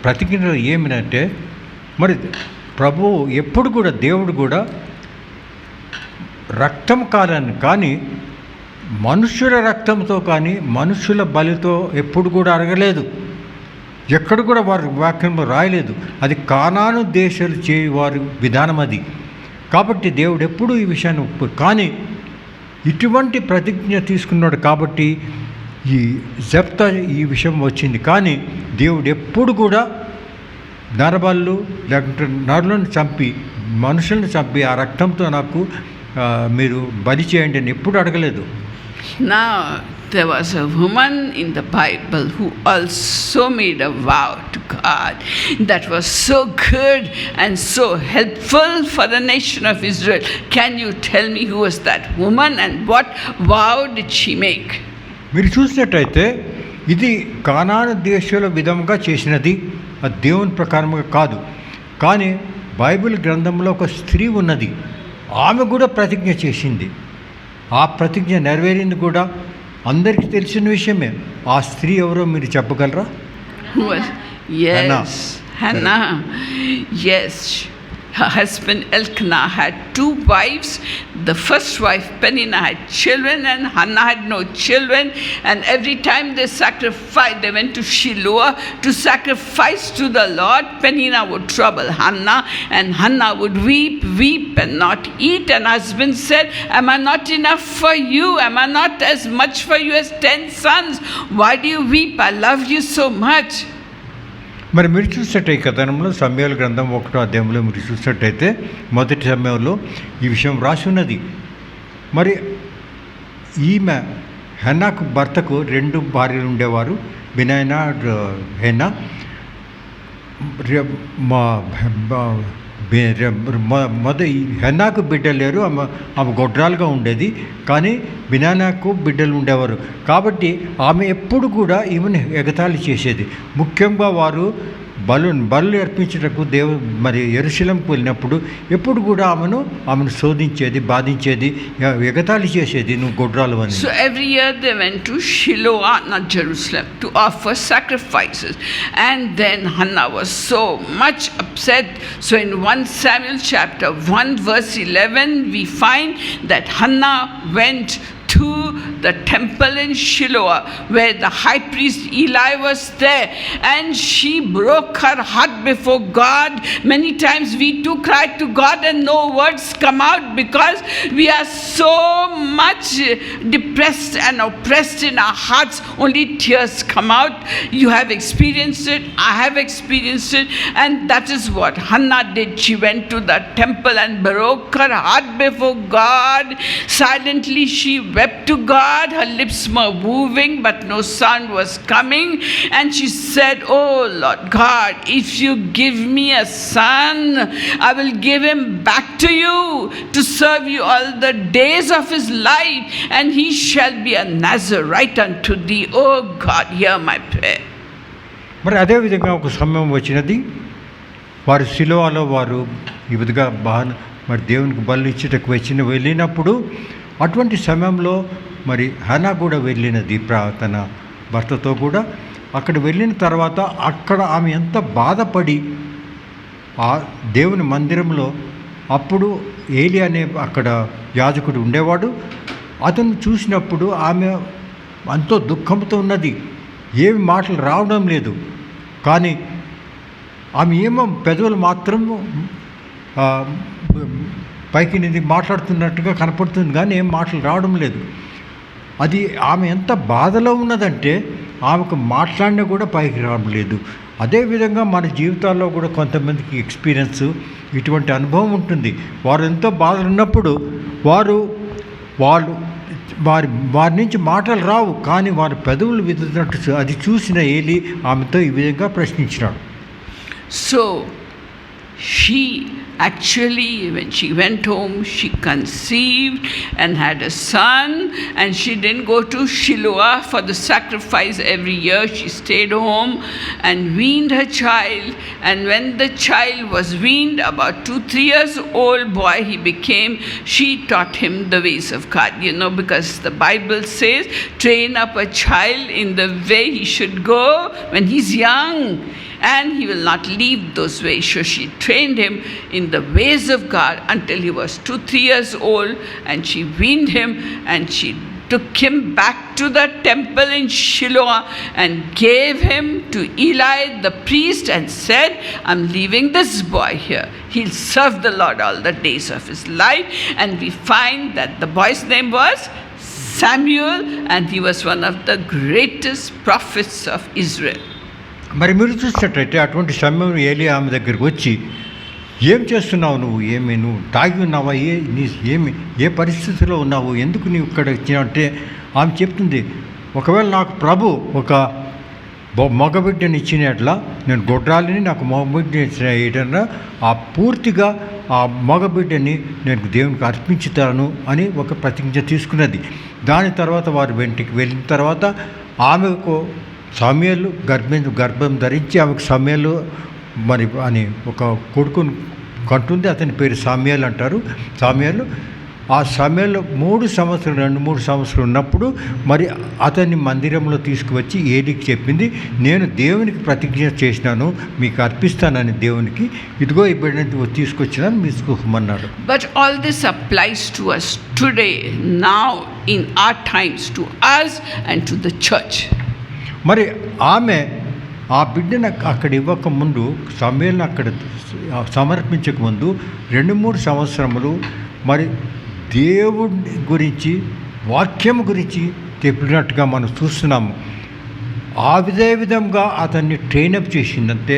C: ప్రతిజ్ఞ ఏమిటంటే, మరి ప్రభువు ఎప్పుడు కూడా దేవుడు కూడా రక్తం కాలని కానీ మనుషుల రక్తంతో కానీ మనుషుల బలితో ఎప్పుడు కూడా అడగలేదు. ఎక్కడ కూడా వారి వాక్యంలో రాయలేదు. అది కానాను దేశాలు చేయవారి విధానం అది. కాబట్టి దేవుడు ఎప్పుడూ ఈ విషయాన్ని కానీ ఇటువంటి ప్రతిజ్ఞ తీసుకున్నాడు కాబట్టి ఈ జెఫ్తా ఈ విషయం వచ్చింది. కానీ దేవుడు ఎప్పుడు కూడా నరబళ్ళు లేకుంటే నరులను చంపి మనుషులను చంపి ఆ రక్తంతో నాకు మీరు బలి చేయండి అని ఎప్పుడు అడగలేదు.
B: Now there was a woman in the Bible who also made a vow to God that was so good and so helpful for the nation of Israel. Can you tell me who was that woman and what vow did she make?
C: మీరు చూసినట్టయితే ఇది కానాను దేశంలో విధంగా చేసినది, అది దేవుని ప్రకారంగా కాదు. కానీ బైబిల్ గ్రంథంలో ఒక స్త్రీ ఉన్నది, ఆమె కూడా ప్రతిజ్ఞ చేసింది. ఆ ప్రతిజ్ఞ నెరవేరింది కూడా అందరికీ తెలిసిన విషయమే. ఆ స్త్రీ ఎవరో మీరు చెప్పగలరా?
B: Hannah. Yes. her husband Elkanah had 2 wives. The first wife, Peninnah, had children, and Hannah had no children. And every time they sacrificed, they went to Shiloh to sacrifice to the Lord. Peninnah would trouble Hannah, and Hannah would weep and not eat. And husband said, am I not enough for you? Am I not as much for you as 10 sons? Why do you weep? I love you so much.
C: మరి మీరు చూసేట ఈ కథనంలో సమయాల గ్రంథం 1వ అధ్యాయంలో మీరు చూసినట్టయితే మొదటి సమయంలో ఈ విషయం రాసి ఉన్నది. మరి ఈమె హెన్నాకు భర్తకు 2 భార్యలు ఉండేవారు, బినయనా, హెన్నా. హెన్నాకు బిడ్డలు లేరు, ఆమె గొడ్రాలుగా ఉండేది, కానీ బినానాకు బిడ్డలు ఉండేవారు. కాబట్టి ఆమె ఎప్పుడు కూడా ఈమెను ఎగతాళి చేసేది. ముఖ్యంగా వారు బలు అర్పించటకు మరి యెరూషలేముకు వెళ్ళినప్పుడు ఎప్పుడు కూడా ఆమెను శోధించేది, బాధించేది, ఎగతాళి చేసేది, నువ్వు గొడ్రాలు అని.
B: So every year they went to Shiloh, not Jerusalem, to offer sacrifices. And then Hannah was so much upset. So in 1 Samuel chapter 1 verse 11 we find that Hannah went to the temple in Shiloh where the high priest Eli was there, and she broke her heart before God. Many times we too cry to God and no words come out because we are so much depressed and oppressed in our hearts. Only tears come out. You have experienced it, I have experienced it, and that is what Hannah did. She went to the temple and broke her heart before God. Silently she wept to God. Her lips were moving but no sound was coming, and she said, oh Lord God, if you give me a son, I will give him back to you to serve you all the days of his life, and he shall be a Nazarite unto thee. Oh God, hear my prayer.
C: మరి అదేవిధంగా ఒక సమయం వచ్చినది, వారు సిలువలో వారు ఈ విధంగా మరి దేవునికి బలి ఇచ్చుటకు వెళ్ళినప్పుడు అటువంటి సమయంలో మరి హన్నా కూడా వెళ్ళినది తన భర్తతో కూడా. అక్కడ వెళ్ళిన తర్వాత అక్కడ ఆమె ఎంత బాధపడి ఆ దేవుని మందిరంలో, అప్పుడు ఏలి అనే అక్కడ యాజకుడు ఉండేవాడు, అతను చూసినప్పుడు ఆమె ఎంతో దుఃఖంతో ఉన్నది, ఏమి మాటలు రావడం లేదు. కానీ ఆమె ఏమో పెదవులు మాత్రం పైకి నింది మాట్లాడుతున్నట్టుగా కనపడుతుంది, కానీ ఏం మాటలు రావడం లేదు. అది ఆమె ఎంత బాధలో ఉన్నదంటే ఆమెకు మాట్లాడినా కూడా పైకి రావడం లేదు. అదేవిధంగా మన జీవితాల్లో కూడా కొంతమందికి ఎక్స్పీరియన్స్, ఇటువంటి అనుభవం ఉంటుంది. వారు ఎంతో బాధలు ఉన్నప్పుడు వారి నుంచి మాటలు రావు, కానీ వారి పెదవులు విదుతున్నట్టు అది చూసిన ఏలి ఆమెతో ఈ విధంగా ప్రశ్నించినాడు.
B: So she actually, when she went home, she conceived and had a son, and she didn't go to Shiloh for the sacrifice every year. She stayed home and weaned her child, and when the child was weaned, about 2-3 years old boy he became, she taught him the ways of God, because the Bible says, train up a child in the way he should go when he's young, and he will not leave those ways. So she trained him in the ways of God until he was 2-3 years old, and she weaned him, and she took him back to the temple in Shiloh and gave him to Eli the priest and said, I'm leaving this boy here. He'll serve the Lord all the days of his life. And we find that the boy's name was Samuel, and he was one of the greatest prophets of Israel.
C: మరి మీరు చూసినట్టయితే అటువంటి సమయం ఏలి ఆమె దగ్గరికి వచ్చి, ఏం చేస్తున్నావు నువ్వు తాగి ఉన్నావా, ఏ పరిస్థితిలో ఉన్నావు, ఎందుకు నీవు ఇక్కడ వచ్చినావంటే ఆమె చెప్తుంది, ఒకవేళ నాకు ప్రభు ఒక మగబిడ్డని ఇచ్చినట్లా, నేను గొడ్రాలిని, నాకు మగబిడ్డని ఇచ్చిన ఆ పూర్తిగా ఆ మగబిడ్డని నేను దేవునికి అర్పించుతాను అని ఒక ప్రతిజ్ఞ తీసుకున్నది. దాని తర్వాత వారు వెంటికి వెళ్ళిన తర్వాత ఆమెకు సమూయేలు గర్భం ధరించి ఆమెకు సమూయేలు మరి అని ఒక కొడుకును కంటుంది. అతని పేరు సమూయేలు అంటారు. సమూయేలు ఆ సమయంలో 2 సంవత్సరాలు ఉన్నప్పుడు మరి అతన్ని మందిరంలో తీసుకువచ్చి ఏలికి చెప్పింది, నేను దేవునికి ప్రతిజ్ఞ చేసినాను, మీకు అర్పిస్తానని దేవునికి, ఇదిగో ఈ బిడ్డని తీసుకొచ్చినాను తీసుకోమన్నాడు.
B: But all this applies to us today, now in our times, to us and to the church.
C: మరి ఆమె ఆ బిడ్డను అక్కడ ఇవ్వకముందు, సమయంలో అక్కడ సమర్పించకముందు 2-3 సంవత్సరములు మరి దేవుడి గురించి, వాక్యం గురించి చెప్పినట్టుగా మనం చూస్తున్నాము. అదే విధంగా అతన్ని ట్రైనప్ చేసిందంటే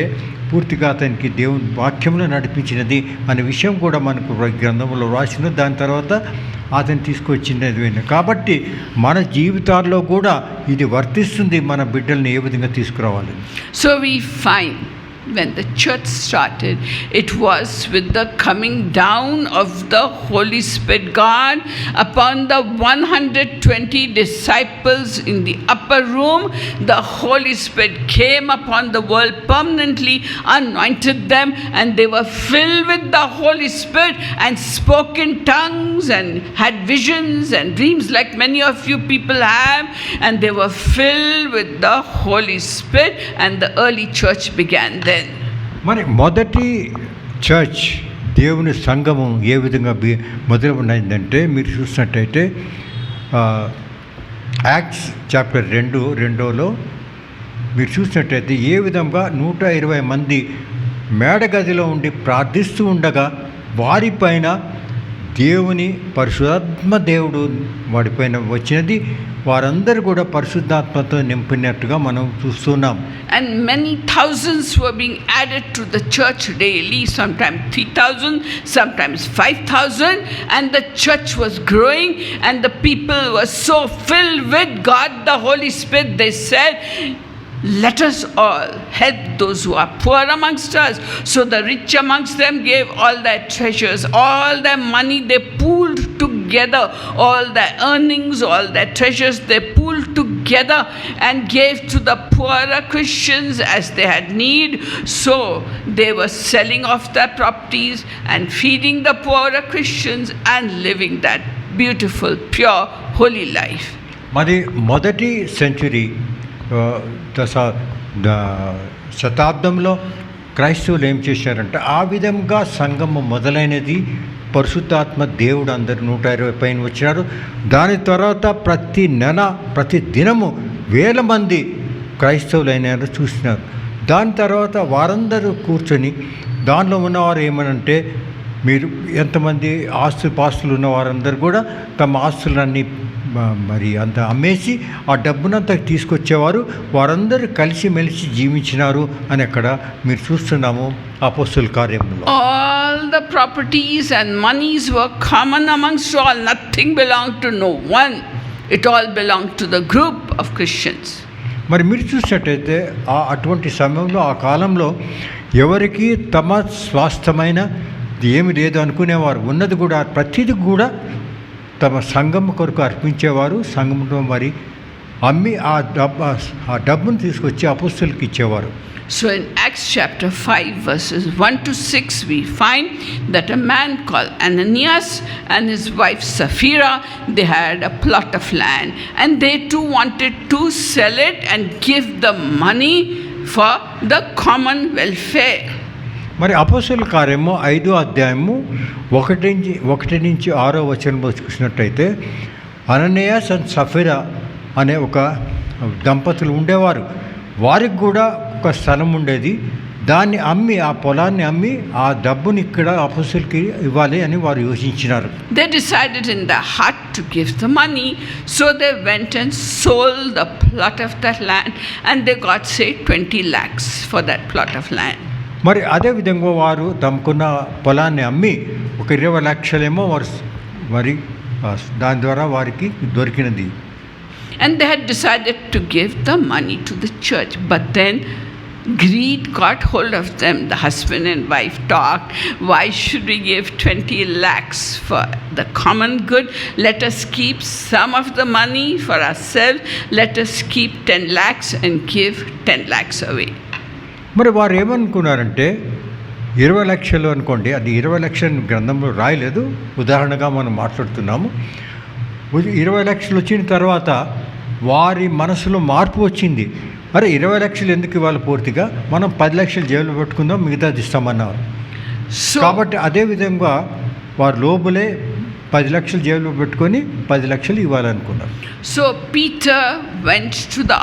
C: పూర్తిగా అతనికి దేవుని వాక్యంలో నడిపించినది అనే విషయం కూడా మనకు గ్రంథంలో రాసిన. దాని తర్వాత అతను తీసుకొచ్చినది. కాబట్టి మన జీవితాల్లో కూడా ఇది వర్తిస్తుంది, మన బిడ్డల్ని ఏ విధంగా తీసుకురావాలి.
B: So we find when the church started, it was with the coming down of the Holy Spirit God upon the 120 disciples in the upper room. The Holy Spirit came upon the world permanently, anointed them, and they were filled with the Holy Spirit and spoke in tongues and had visions and dreams like many of you people have, and they were filled with the Holy Spirit, and the early church began then.
C: మరి మొదటి church, దేవుని సంఘము ఏ విధంగా మొదలైందంటే మీరు చూసినట్టయితే acts chapter 2:2లో మీరు చూసినట్టయితే ఏ విధంగా 120 మంది మేడగదిలో ఉండి ప్రార్థిస్తూ ఉండగా వారిపైన దేవుని పరిశుద్ధాత్మ దేవుడు వాడిపైన వచ్చినది, వారందరూ కూడా పరిశుద్ధాత్మతో నింపినట్టుగా మనం చూస్తున్నాం.
B: And many thousands were being added to the church daily, sometimes 3,000, sometimes 5,000, and the church was growing, and the people were so filled with God, the Holy Spirit, they said, let us all help those who are poor amongst us. So the rich amongst them gave all their treasures, all their money they pooled together, all their earnings, all their treasures they pooled together and gave to the poorer Christians as they had need. So they were selling off their properties and feeding the poorer Christians and living that beautiful, pure, holy life.
C: మరి మొదటి century శతాబ్దంలో క్రైస్తవులు ఏం చేశారంటే ఆ విధంగా సంఘము మొదలైనది. పరిశుద్ధాత్మ దేవుడు అందరు 120 పైన వచ్చినారు. దాని తర్వాత ప్రతి నెల, ప్రతి దినము 1000 మంది క్రైస్తవులు అయినారు చూసినారు. దాని తర్వాత వారందరూ కూర్చొని దానిలో ఉన్నవారు ఏమనంటే, మీరు ఎంతమంది పాస్తులు ఉన్న వారందరూ కూడా తమ ఆస్తులన్నీ మరి అంత అమ్మేసి ఆ డబ్బునంతా తీసుకొచ్చేవారు, వారందరూ కలిసిమెలిసి జీవించినారు అని అక్కడ మీరు చూస్తున్నాము అపోస్తలుల కార్యములో.
B: All the properties and monies were common amongst all. Nothing belonged to no one. It all belonged to the group of Christians.
C: మరి మీరు చూసినట్టయితే అటువంటి సమయంలో, ఆ కాలంలో ఎవరికి తమ స్వాస్థ్యమైన ఏమి లేదు అనుకునేవారు. ఉన్నది కూడా ప్రతిది కూడా తమ సంఘం కొరకు అర్పించేవారు. సంఘంలో మరి అమ్మి ఆ డబ్బును తీసుకొచ్చి అపోస్తలులకు ఇచ్చేవారు.
B: So in Acts chapter 5 verses 1-6 we find that a man called Ananias and his wife Sapphira, they had a plot of land, and they too wanted to sell it and give the money for the common welfare.
C: మరి అపోస్తలుల కార్యము 5వ అధ్యాయము 1-6 చూసినట్టయితే, అననీయాస్ and సఫీరా అనే ఒక దంపతులు ఉండేవారు. వారికి కూడా ఒక స్థలం ఉండేది. దాన్ని అమ్మి, ఆ పొలాన్ని అమ్మి ఆ డబ్బుని ఇక్కడ అపోస్తలులకి ఇవ్వాలి అని వారు యోచించినారు.
B: They decided in their heart to give the money, so they went and sold the plot of that land, and they got say 20 lakhs for that plot of land.
C: మరి అదే విధంగా వారు తమకున్న పొలాన్ని అమ్మి ఒక 20 లక్షలేమో వారు మరి దాని ద్వారా వారికి దొరికినది.
B: And they had decided to give the money to the church, but then greed got hold of them. The husband and wife talked, why should we give 20 lakhs for the common good? Let us keep some of the money for ourselves. Let us keep 10 lakhs and give 10 lakhs away.
C: మరి వారు ఏమనుకున్నారంటే, 20 లక్షలు అనుకోండి, అది 20 లక్షలు గ్రంథంలో రాయలేదు, ఉదాహరణగా మనం మాట్లాడుతున్నాము. 20 లక్షలు వచ్చిన తర్వాత వారి మనసులో మార్పు వచ్చింది. అరే 20 లక్షలు ఎందుకు ఇవ్వాలి, పూర్తిగా మనం 10 లక్షలు జేబులో పెట్టుకుందాం, మిగతాది ఇస్తామన్నారు. కాబట్టి అదేవిధంగా వారు లోపలే 10 లక్షలు జేబులో పెట్టుకొని 10 లక్షలు ఇవ్వాలనుకున్నారు.
B: So Peter went to the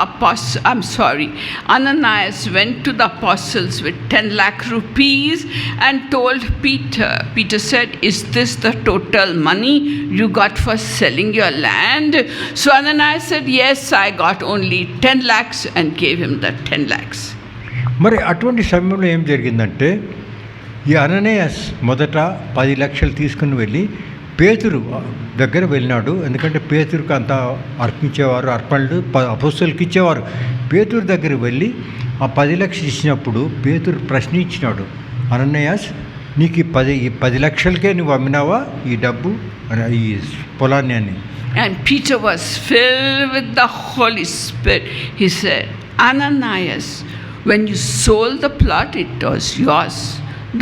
B: Ananias went to the apostles with 10 lakh rupees and told Peter. Peter said, "Is this the total money you got for selling your land?" So Ananias said, "Yes, I got only 10 lakhs," and gave him the 10 lakhs.
C: మరి అటువంటి సమయంలో ఏం జరిగిందంటే, ఈ అననీయాస్ మొదట 10 లక్షలు తీసుకుని వెళ్ళి పేతురు దగ్గర వెళ్ళినాడు. ఎందుకంటే పేతురుకు అంతా అర్పించేవారు, అర్పణలు అపోస్తలుకి ఇచ్చేవారు. పేతురు దగ్గర వెళ్ళి ఆ 10 లక్షలు ఇచ్చినప్పుడు పేతురు ప్రశ్నించినాడు, అననీయాస్, నీకు ఈ 10 లక్షలకే నువ్వు అమ్మినావా ఈ డబ్బు, ఈ పొలాన్ని అని.
B: And Peter was filled with the Holy Spirit. He said, "Ananias, when you sold the plot, it was yours.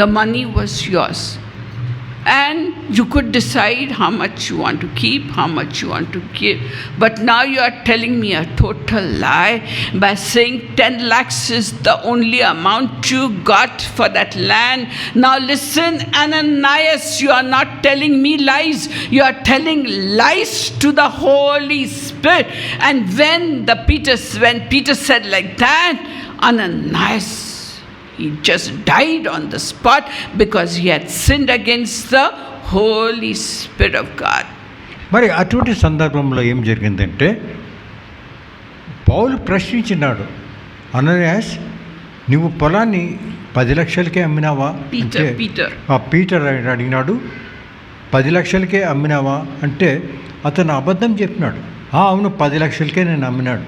B: The money was yours. And you could decide how much you want to keep, how much you want to give. But now you are telling me a total lie by saying 10 lakhs is the only amount you got for that land. Now listen, Ananias, you are not telling me lies. You are telling lies to the Holy Spirit." And when Peter said like that, Ananias, he just died on the spot because he had sinned against the Holy Spirit of God.
C: మరి అటువంటి సందర్భంలో ఏం జరిగిందంటే, పౌలు ప్రశ్నించినాడు, అననీయాస్, నువ్వు పొలాన్ని 10 లక్షలకే అమ్మినావా అంటే, Peter అడిగినాడు, 10 లక్షలకే అమ్మినావా అంటే అతను అబద్ధం చెప్పినాడు. అవును, 10 లక్షలకే నేను అమ్మినాడు.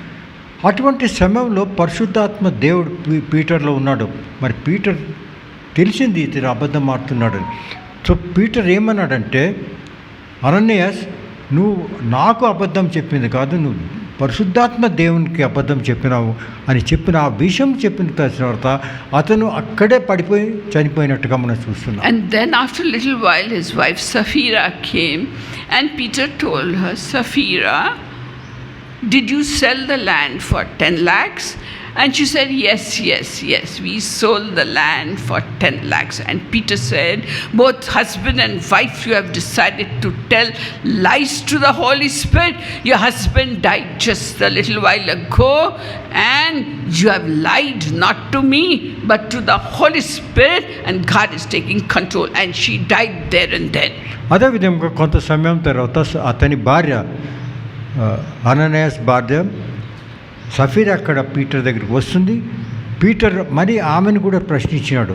C: అటువంటి సమయంలో పరిశుద్ధాత్మ దేవుడు పీటర్లో ఉన్నాడు. మరి పీటర్ తెలిసింది ఇతను అబద్ధం ఆడుతున్నాడని. సో పీటర్ ఏమన్నాడంటే, అననీయాస్, నువ్వు నాకు అబద్ధం చెప్పింది కాదు, నువ్వు పరిశుద్ధాత్మ దేవునికి అబద్ధం చెప్పినావు అని చెప్పిన ఆ విషయం చెప్పిన తర్వాత అతను అక్కడే పడిపోయి చనిపోయినట్టుగా మనం చూస్తున్నాం.
B: And then after a little while his wife Sapphira came and Peter told her, "Sapphira, did you sell the land for 10 lakhs?" And she said, yes, we sold the land for 10 lakhs. And Peter said, "Both husband and wife, you have decided to tell lies to the Holy Spirit. Your husband died just a little while ago, and you have lied not to me, but to the Holy Spirit, and God is taking control." And she died there and then.
C: అదేవిధంగా కొంత సమయం తర్వాత అతని భార్య, అననీయాస్ భార్య సఫీరా అక్కడ Peter దగ్గరికి వస్తుంది. పీటర్ మరి ఆమెను కూడా ప్రశ్నించినాడు,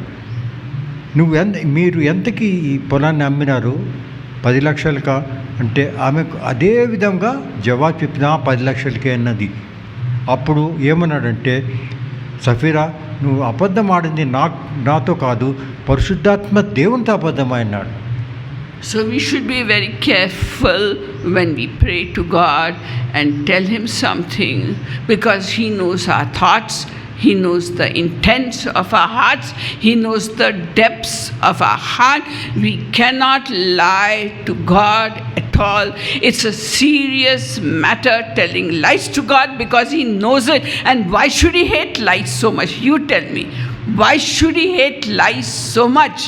C: మీరు ఎంతకి ఈ పొలాన్ని అమ్మినారు, 10 లక్షలకా అంటే ఆమెకు అదే విధంగా జవాబు చెప్పిన 10 లక్షలకే అన్నది. అప్పుడు ఏమన్నాడంటే, సఫీరా, నువ్వు అబద్ధం ఆడింది నాతో కాదు, పరిశుద్ధాత్మ దేవునితో అబద్ధమైనాడు.
B: So we should be very careful when we pray to God and tell Him something, because He knows our thoughts, He knows the intents of our hearts, He knows the depths of our heart. We cannot lie to God at all. It's a serious matter telling lies to God, because He knows it. And why should He hate lies so much? You tell me. Why should He hate lies so much?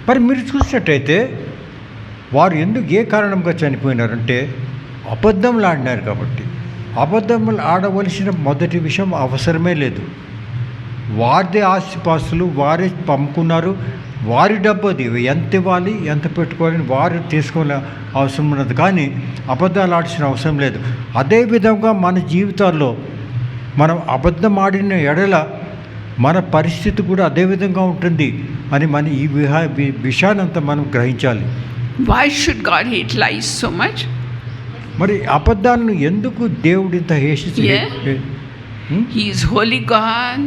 C: మరి మీరు చూసినట్టయితే వారు ఏ కారణంగా చనిపోయినారంటే అబద్ధంలు ఆడినారు కాబట్టి. అబద్ధములు ఆడవలసిన మొదటి విషయం అవసరమే లేదు. వారిదే ఆస్తిపాస్తులు వారే పంపుకున్నారు, వారి డబ్బు అది, ఎంత ఇవ్వాలి ఎంత పెట్టుకోవాలని వారు తీసుకోవాలని అవసరం ఉన్నది, కానీ అబద్ధాలు ఆడాల్సిన అవసరం లేదు. అదేవిధంగా మన జీవితాల్లో మనం అబద్ధం ఆడిన ఎడల మన పరిస్థితి కూడా అదేవిధంగా ఉంటుంది అని మన ఈ విషయాన్నంతా మనం గ్రహించాలి.
B: Why should God hate lies so much?
C: మరి అబద్ధాలను ఎందుకు దేవుడు ఇంత హేషించాడు?
B: He is holy God.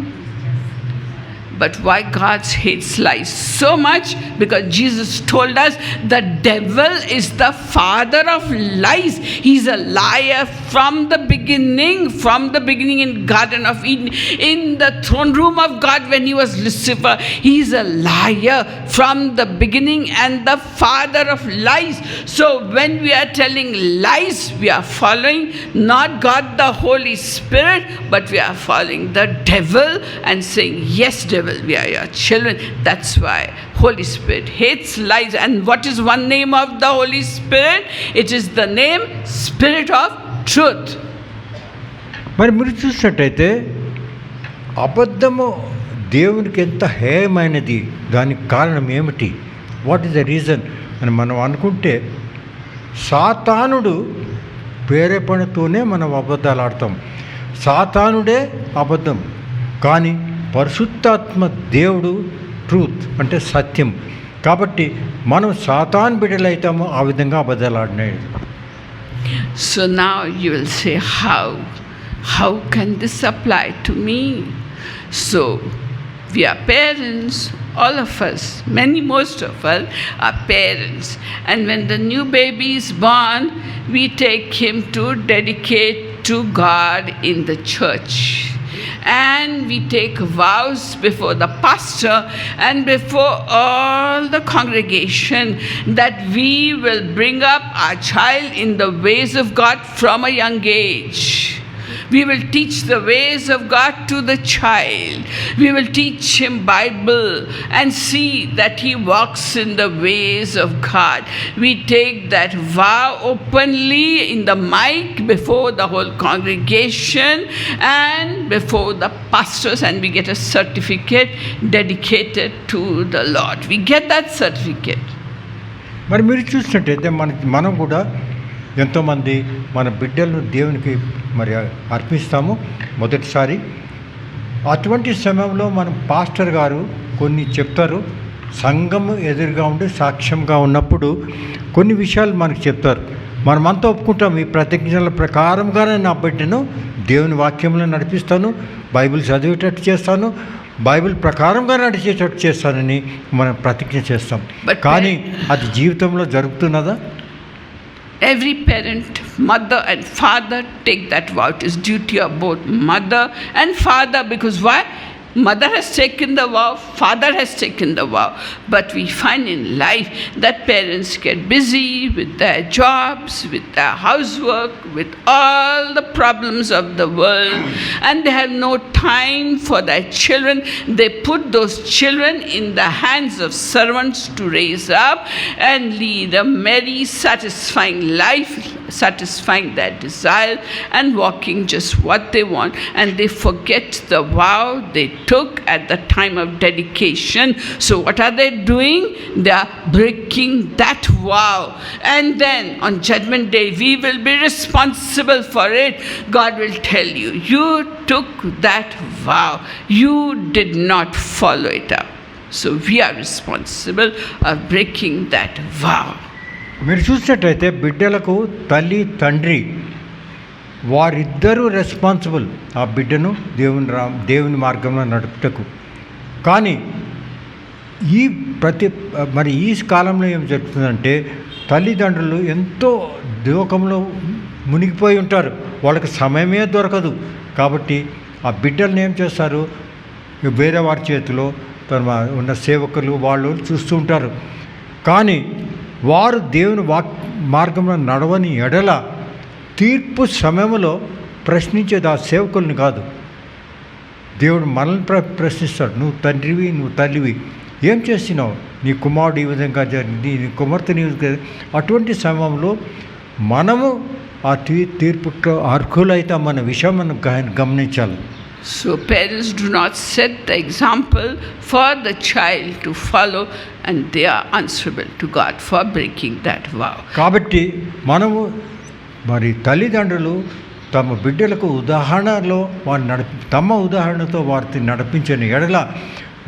B: But why God hates lies so much? Because Jesus told us the devil is the father of lies. He's a liar from the beginning in Garden of Eden, in the throne room of God when he was Lucifer. He's a liar from the beginning and the father of lies. So when we are telling lies, we are following not God the Holy Spirit, but we are following the devil and saying, yes devil, we are your children. That's why Holy Spirit hates lies. And what is one name of the Holy Spirit? It is the name Spirit of Truth.
C: మరి మీరు చూసినట్టయితే అబద్ధము దేవునికి ఎంత హేయమైనది, దానికి కారణం ఏమిటి, what is the reason అని మనం అనుకుంటే, సాతానుడు ప్రేరేపణతోనే మనం అబద్ధాలు ఆడతాం. సాతానుడే అబద్ధం, కానీ పరిశుద్ధాత్మ దేవుడు ట్రూత్ అంటే సత్యం. కాబట్టి మనం సాతాను బిడ్డలైతామో ఆ విధంగా అబద్ధాలు ఆడినాయి.
B: So now you will say, how can this apply to me? So we are parents, all of us, most of us are parents, and when the new baby is born, we take him to dedicate to God in the church. And we take vows before the pastor and before all the congregation that we will bring up our child in the ways of God from a young age. We will teach the ways of God to the child. We will teach him Bible and see that he walks in the ways of God. We take that vow openly in the mic before the whole congregation and before the pastors, and we get a certificate dedicated to the Lord. We get that certificate.
C: మరి మీరు చూసినట్టయితే మనం కూడా ఎంతోమంది మన బిడ్డలను దేవునికి మరి అర్పిస్తాము మొదటిసారి. అటువంటి సమయంలో మనం పాస్టర్ గారు కొన్ని చెప్తారు, సంఘం ఎదురుగా ఉండి సాక్ష్యంగా ఉన్నప్పుడు కొన్ని విషయాలు మనకు చెప్తారు. మనమంతా ఒప్పుకుంటాం, ఈ ప్రతిజ్ఞల ప్రకారంగానే నా బిడ్డను దేవుని వాక్యంలో నడిపిస్తాను, బైబిల్ చదివేటట్టు చేస్తాను, బైబిల్ ప్రకారంగా నడిచేటట్టు చేస్తానని మనం ప్రతిజ్ఞ చేస్తాం. కానీ అది జీవితంలో జరుగుతున్నదా?
B: Every parent, mother and father, take that vow. It is duty of both mother and father, because why? Mother has taken the vow, father has taken the vow. But we find in life that parents get busy with their jobs, with their housework, with all the problems of the world, and they have no time for their children. They put those children in the hands of servants to raise up and lead a merry, satisfying life, satisfying their desire and walking just what they want, and they forget the vow they took at the time of dedication. So what are they doing? They are breaking that vow, and then on judgment day we will be responsible for it. God will tell you, you took that vow, you did not follow it up. So we are responsible of breaking that vow.
C: మీరు చూసినట్టయితే బిడ్డలకు తల్లి తండ్రి వారిద్దరూ responsible ఆ బిడ్డను దేవుని మార్గంలో నడుపుటకు. కానీ ఈ కాలంలో ఏం జరుగుతుందంటే తల్లిదండ్రులు ఎంతో లోకంలో మునిగిపోయి ఉంటారు, వాళ్ళకి సమయమే దొరకదు. కాబట్టి ఆ బిడ్డలను ఏం చేస్తారు, వేరే వారి చేతిలో ఉన్న సేవకులు వాళ్ళు చూస్తూ ఉంటారు. కానీ వారు దేవుని మార్గంలో నడవని ఎడల తీర్పు సమయంలో ప్రశ్నించేది ఆ సేవకుల్ని కాదు, దేవుడు మనల్ని ప్రశ్నిస్తాడు. నువ్వు తండ్రివి, నువ్వు తల్లివి, ఏం చేసినావు, నీ కుమారుడు ఈ విధంగా జరిగింది, నీ కుమార్తె అటువంటి సమయంలో మనము ఆ తీర్పుకు అర్హులైతామన్న విషయం మనం గమనించాలి.
B: So parents do not set the example for the child to follow, and they are answerable to God for breaking that vow.
C: కాబట్టి మనము మరి తల్లిదండ్రులు తమ బిడ్డలకు ఉదాహరణలో వారిని తమ ఉదాహరణతో వారిని నడిపించిన ఎడల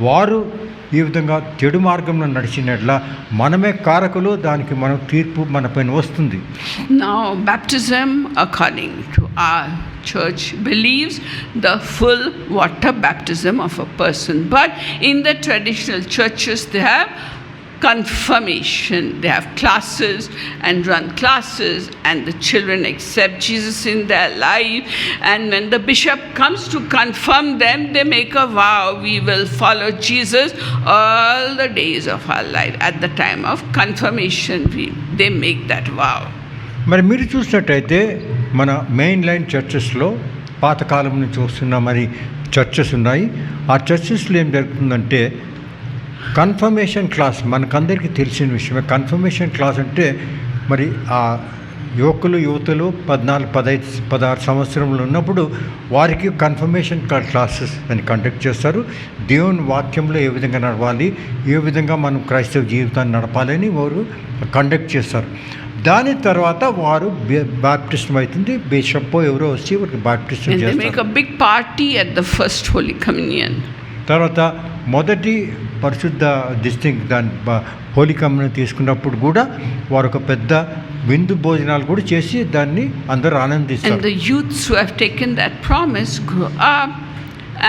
C: వారు ఈ విధంగా చెడు మార్గంలో నడిచినట్ల మనమే కారకులు, దానికి మనం తీర్పు మన పైన వస్తుంది.
B: Now, baptism, according to our church, believes the full water baptism of a person. But in the traditional churches, they have confirmation. They have classes and run classes, and the children accept Jesus in their life. And when the bishop comes to confirm them, they make a vow: we will follow Jesus all the days of our life. At the time of confirmation, they make that vow.
C: మరి మీరు చూసినట్టయితే మన main line చర్చెస్లో పాతకాలం నుంచి వస్తున్న మరి churches ఉన్నాయి. ఆ చర్చెస్లో ఏం జరుగుతుందంటే కన్ఫర్మేషన్ క్లాస్, మనకందరికీ తెలిసిన విషయమే. కన్ఫర్మేషన్ క్లాస్ అంటే మరి ఆ యువతులు 14, 15, 16 సంవత్సరంలో ఉన్నప్పుడు వారికి కన్ఫర్మేషన్ క్లాసెస్ అని కండక్ట్ చేస్తారు. దేవుని వాక్యంలో ఏ విధంగా నడవాలి, ఏ విధంగా మనం క్రైస్తవ జీవితాన్ని నడపాలని వారు కండక్ట్ చేస్తారు. దాని తర్వాత వారు బాప్టిజం అవుతుంది. బిషప్ ఎవరో వచ్చి వారికి బాప్టిజం చేస్తారు.
B: They make a big party at the first Holy Communion.
C: తర్వాత మొదటి పరిశుద్ధ డిస్టింక్ట్ దాని హోలీ కమ్యూనియన్ తీసుకున్నప్పుడు కూడా వారు ఒక పెద్ద విందు భోజనాలు కూడా చేసి దాన్ని అందరూ ఆనందిస్తారు.
B: And the youths who have taken that promise grow up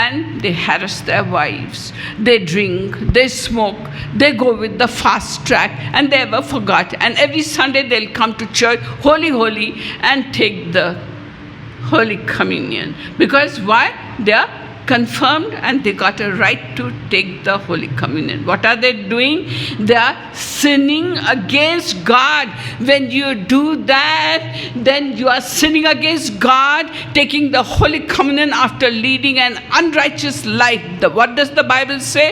B: and they harass their wives, they drink, they smoke, they go with the fast track, and they ever forgot. And every Sunday they'll come to church, holy, and take the Holy Communion. Because why? They are confirmed and they got a right to take the Holy Communion. What are they doing? They are sinning against God. When you do that, then you are sinning against God, taking the Holy Communion after leading an unrighteous life. What does the Bible say?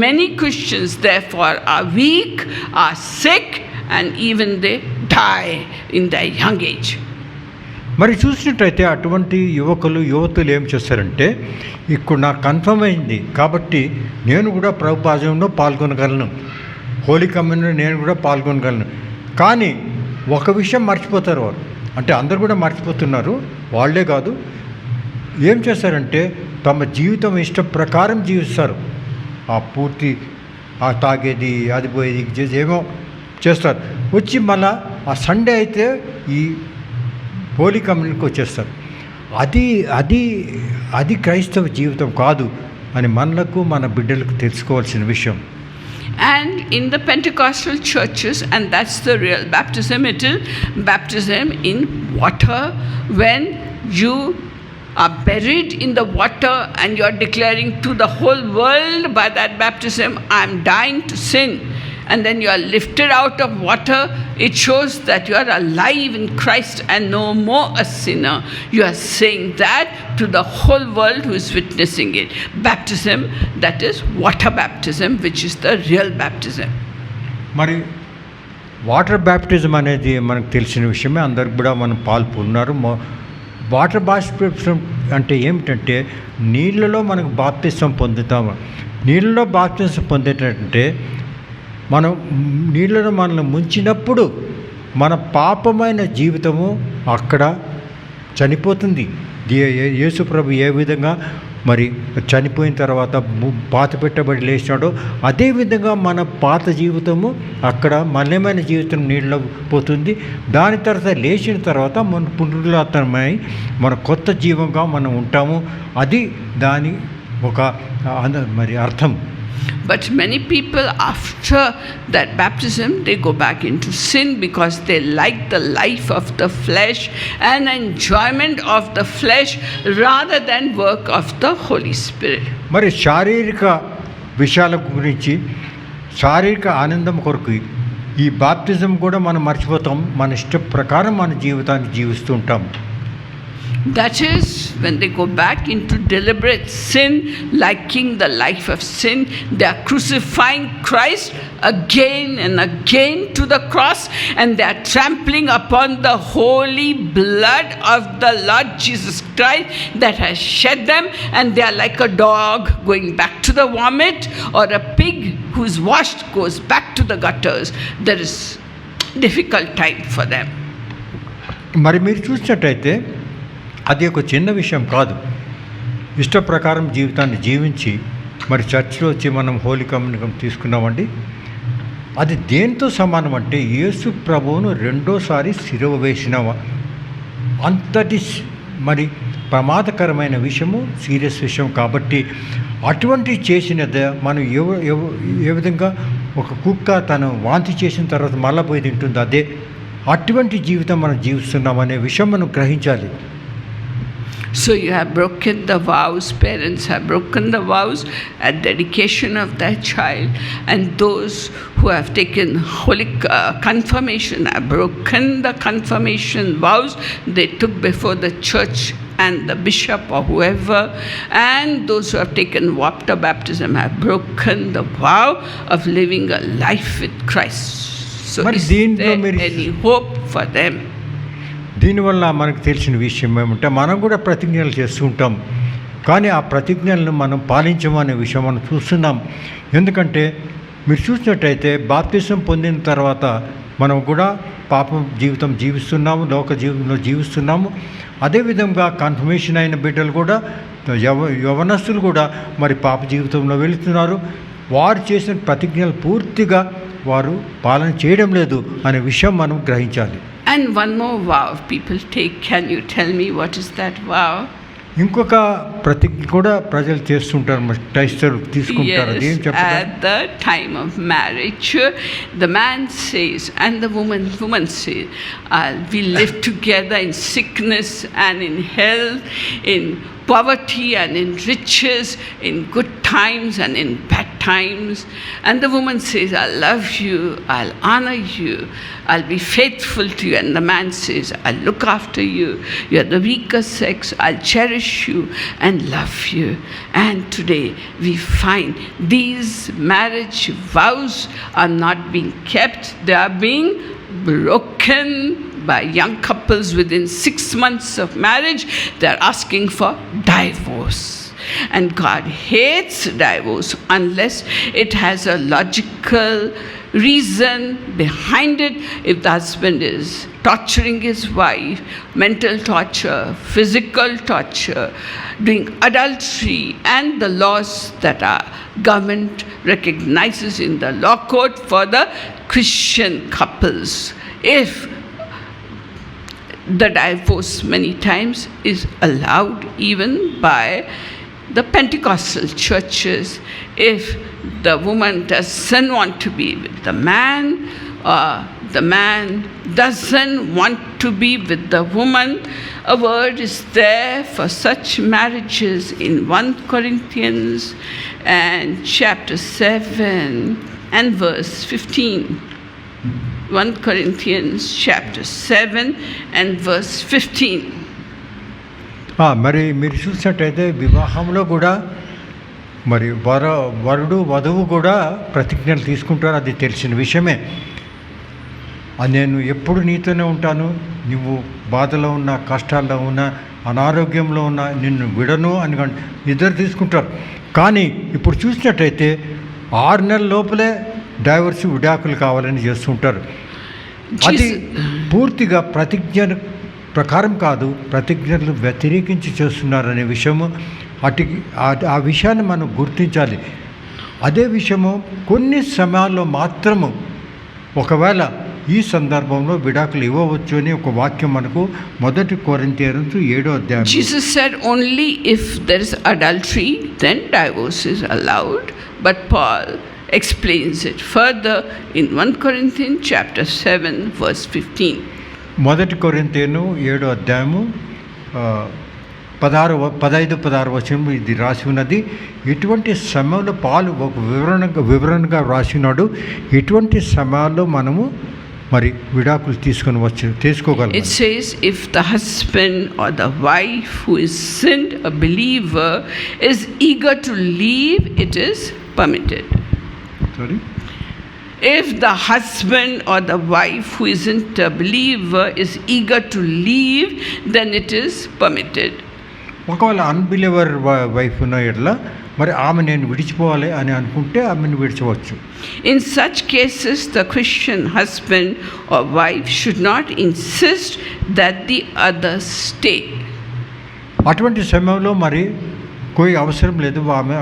B: Many Christians therefore are weak, are sick, and even they die in their young age.
C: మరి చూసినట్టయితే అటువంటి యువతులు ఏం చేస్తారంటే, ఇప్పుడు నాకు confirm అయింది కాబట్టి నేను కూడా ప్రభుపాదంలో పాల్గొనగలను, హోలీ కమ్యూనియన్లో నేను కూడా పాల్గొనగలను. కానీ ఒక విషయం మర్చిపోతారు వారు, అంటే అందరు కూడా మర్చిపోతున్నారు. వాళ్ళే కాదు, ఏం చేస్తారంటే తమ జీవితం ఇష్ట ప్రకారం జీవిస్తారు. ఆ పూర్తి ఆ తాగేది, అది పోయేది, చేసి ఏమో చేస్తారు. వచ్చి మళ్ళా ఆ సండే అయితే ఈ హోలీ కమ్యూనియన్కి వచ్చేస్తారు. అది క్రైస్తవ జీవితం కాదు అని మనలకు మన బిడ్డలకు తెలుసుకోవాల్సిన విషయం.
B: And in the Pentecostal churches, and that's the real baptism, it is baptism in water, when you are buried in the water and you are declaring to the whole world by that baptism, I am dying to sin. And then you are lifted out of water. It shows that you are alive in Christ and no more a sinner. You are saying that to the whole world who is witnessing it. Baptism, that is water baptism, which is the real baptism.
C: మరి water baptism అనేది మనకు తెలిసిన విషయమే, అందరికి కూడా మనం పాల్గొన్నారు. Water baptism అంటే ఏమిటంటే నీళ్ళలో మనకు బాప్తిజం పొందుతాము. నీళ్ళలో బాప్తిజం పొందేటంటే మనం నీళ్ళను మనల్ని ముంచినప్పుడు మన పాపమైన జీవితము అక్కడ చనిపోతుంది. యేసు ప్రభు ఏ విధంగా మరి చనిపోయిన తర్వాత పాత పెట్టబడి లేచినాడో అదేవిధంగా మన పాత జీవితము అక్కడ మలినమైన జీవితం నీళ్ళలో పోతుంది. దాని తర్వాత లేచిన తర్వాత మన పునరుత్థానమై మన కొత్త జీవంగా మనం ఉంటాము. అది దాని ఒక మరి అర్థం.
B: But many people after that baptism, they go back into sin because they like the life of the flesh and enjoyment of the flesh rather than work of the Holy Spirit.
C: మరి శారీరక విషయాల గురించి, శారీరక ఆనందం కొరకు ఈ baptism కూడా మనం మర్చిపోతాం. మన ఇష్ట ప్రకారం మన జీవితాన్ని జీవిస్తూ ఉంటాం.
B: That is, when they go back into deliberate sin, liking the life of sin, they are crucifying Christ again and again to the cross, and they are trampling upon the holy blood of the Lord Jesus Christ that has shed them, and they are like a dog going back to the vomit, or a pig who is washed goes back to the gutters. There is difficult time for them.
C: మరి మీరు చూసినట్టయితే అది ఒక చిన్న విషయం కాదు. ఇష్ట ప్రకారం జీవితాన్ని జీవించి మరి చర్చ్లో వచ్చి మనం హోలీ కమ్యూనికం తీసుకున్నామండి. అది దేంతో సమానం అంటే యేసు ప్రభువును రెండోసారి సిలువ వేసిన అంతటి మరి ప్రమాదకరమైన విషయము, సీరియస్ విషయం. కాబట్టి అటువంటి చేసినది మనం ఏ విధంగా ఒక కుక్క తను వాంతి చేసిన తర్వాత మళ్ళీ పోయి తింటుంది, అదే అటువంటి జీవితం మనం జీవిస్తున్నామనే విషయం మనం గ్రహించాలి.
B: So you have broken the vows, parents have broken the vows at dedication of their child, and those who have taken holy confirmation have broken the confirmation vows they took before the church and the bishop or whoever, and those who have taken water baptism have broken the vow of living a life with Christ. So is there any hope for them?
C: దీనివల్ల మనకు తెలిసిన విషయం ఏమంటే మనం కూడా ప్రతిజ్ఞలు చేస్తూ ఉంటాం, కానీ ఆ ప్రతిజ్ఞలను మనం పాలించమనే విషయం మనం చూస్తున్నాం. ఎందుకంటే మీరు చూసినట్టయితే బాప్తిసం పొందిన తర్వాత మనం కూడా పాపం జీవితం జీవిస్తున్నాము, లోక జీవితంలో జీవిస్తున్నాము. అదేవిధంగా కన్ఫర్మేషన్ అయిన బిడ్డలు కూడా యవనస్తులు కూడా మరి పాప జీవితంలో వెళుతున్నారు. వారు చేసిన ప్రతిజ్ఞలు పూర్తిగా వారు పాలన చేయడం లేదు అనే విషయం మనం గ్రహించాలి.
B: And one more vow people take. Can you tell me what is that vow?
C: ఇంకొక ప్రతిజ్ఞ కూడా ప్రజలు చేస్తుంటారు, క్రైస్తవులు తీసుకుంటారు.
B: Yes, at the time of marriage, the man says and the woman says, we live together in sickness and in health, in poverty and in riches, in good times and in bad times. And the woman says, I love you, I'll honor you, I'll be faithful to you. And the man says, I'll look after you, you're the weaker sex, I'll cherish you and love you. And today we find these marriage vows are not being kept, they are being broken by young couples. Within 6 months of marriage, they are asking for divorce. And God hates divorce unless it has a logical reason behind it. If the husband is torturing his wife, mental torture, physical torture, doing adultery, and the laws that our government recognizes in the law code for the Christian couples. If the divorce many times is allowed even by the Pentecostal churches, if the woman doesn't want to be with the man, or the man doesn't want to be with the woman, a word is there for such marriages in 1 Corinthians and chapter 7 and verse 15. 1 Corinthians chapter 7 and verse 15.
C: మరి మీరు చూసినట్టయితే వివాహంలో కూడా మరి వరుడు వధువు కూడా ప్రతిజ్ఞలు తీసుకుంటారు, అది తెలిసిన విషయమే. నేను ఎప్పుడు నీతోనే ఉంటాను, నువ్వు బాధలో ఉన్నా, కష్టాల్లో ఉన్నా, అనారోగ్యంలో ఉన్నా నిన్ను విడను అని ఇద్దరు తీసుకుంటారు. కానీ ఇప్పుడు చూసినట్టయితే 6 నెలల లోపలే డైవర్స్ విడాకులు కావాలని చేస్తుంటారు. అది పూర్తిగా ప్రతిజ్ఞ ప్రకారం కాదు, ప్రతిజ్ఞలు వ్యతిరేకించి చేస్తున్నారనే విషయము ఆ విషయాన్ని మనం గుర్తించాలి. అదే విషయము కొన్ని సమయాల్లో మాత్రము ఒకవేళ ఈ సందర్భంలో విడాకులు ఇవ్వవచ్చు అని ఒక వాక్యం మనకు 1 కొరింథీయులు 7వ అధ్యాయం.
B: Jesus said only if there is adultery then divorce is allowed, but Paul explains it further in 1 Corinthians chapter 7 verse 15.
C: 1 కొరింథీయులు 7వ అధ్యాయము 15-16 వచనం ఇది రాసి ఉన్నది. ఇటువంటి సమయంలో పాలు ఒక వివరణగా రాసినాడు. ఇటువంటి సమయాల్లో మనము మరి విడాకులు తీసుకోగలం.
B: It says if the husband or the wife who is sinned, a believer, is eager to leave, it is permitted.
C: Sorry?
B: If the husband or the wife who isn't a believer is eager to leave, then it is permitted.
C: ఒకవేళ unbeliever wife ఉన్న ఎట్లా మరి ఆమె నేను విడిచిపోవాలి అని అనుకుంటే ఆమెను విడిచవచ్చు.
B: In such cases, the Christian husband or wife should not insist that the other stay.
C: అటువంటి సమయంలో మరి కోయి అవసరం లేదు, ఆమె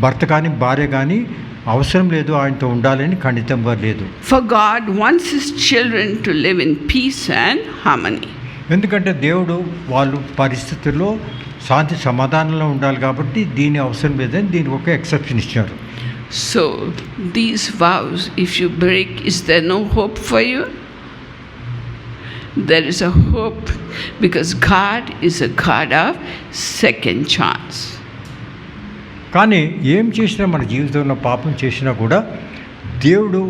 C: భర్త కానీ భార్య కానీ అవసరం లేదు, ఆయనతో ఉండాలని ఖండితంగా లేదు.
B: For God wants His children to live in peace and harmony.
C: ఎందుకంటే దేవుడు వాళ్ళు పరిస్థితుల్లో శాంతి సమాధానంలో ఉండాలి కాబట్టి దీని అవసరం లేదని దీనికి ఒక ఎక్సెప్షన్ ఇచ్చారు.
B: So these vows, if you break, is there no hope for you? There is a hope, because God is a God of second chance.
C: కానీ ఏం చేసినా మన జీవితంలో పాపం చేసినా కూడా దేవుడు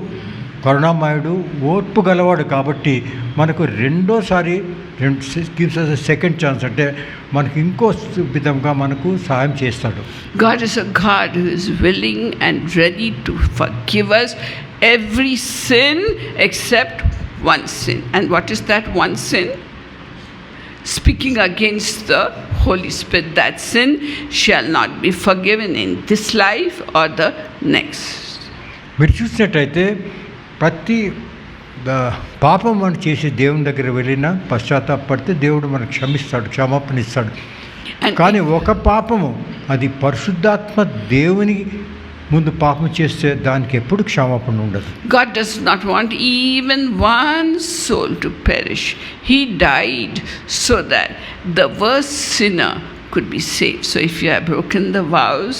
C: కరుణామయుడు, ఓర్పు గలవాడు కాబట్టి మనకు రెండోసారి గివ్స్ అస్ సెకండ్ ఛాన్స్, అంటే మనకు ఇంకో విధంగా మనకు సహాయం చేస్తాడు.
B: God is a God who is willing and ready to forgive us every sin except one sin. And what is that one sin? Speaking against the Holy Spirit. That sin shall not be forgiven in this life or the next.
C: మీరు చూసినట్టయితే ప్రతి పాపం మనం చేసి దేవుని దగ్గర వెళ్ళినా పశ్చాత్తాపడితే దేవుడు మనకు క్షమిస్తాడు, క్షమాపణ ఇస్తాడు. కానీ ఒక పాపము అది పరిశుద్ధాత్మ దేవుని ముందు పాపం చేస్తే దానికి ఎప్పుడు క్షమాపణ ఉండదు.
B: God does not want even one soul to perish. He died so that the worst sinner could be saved. So if you have broken the vows,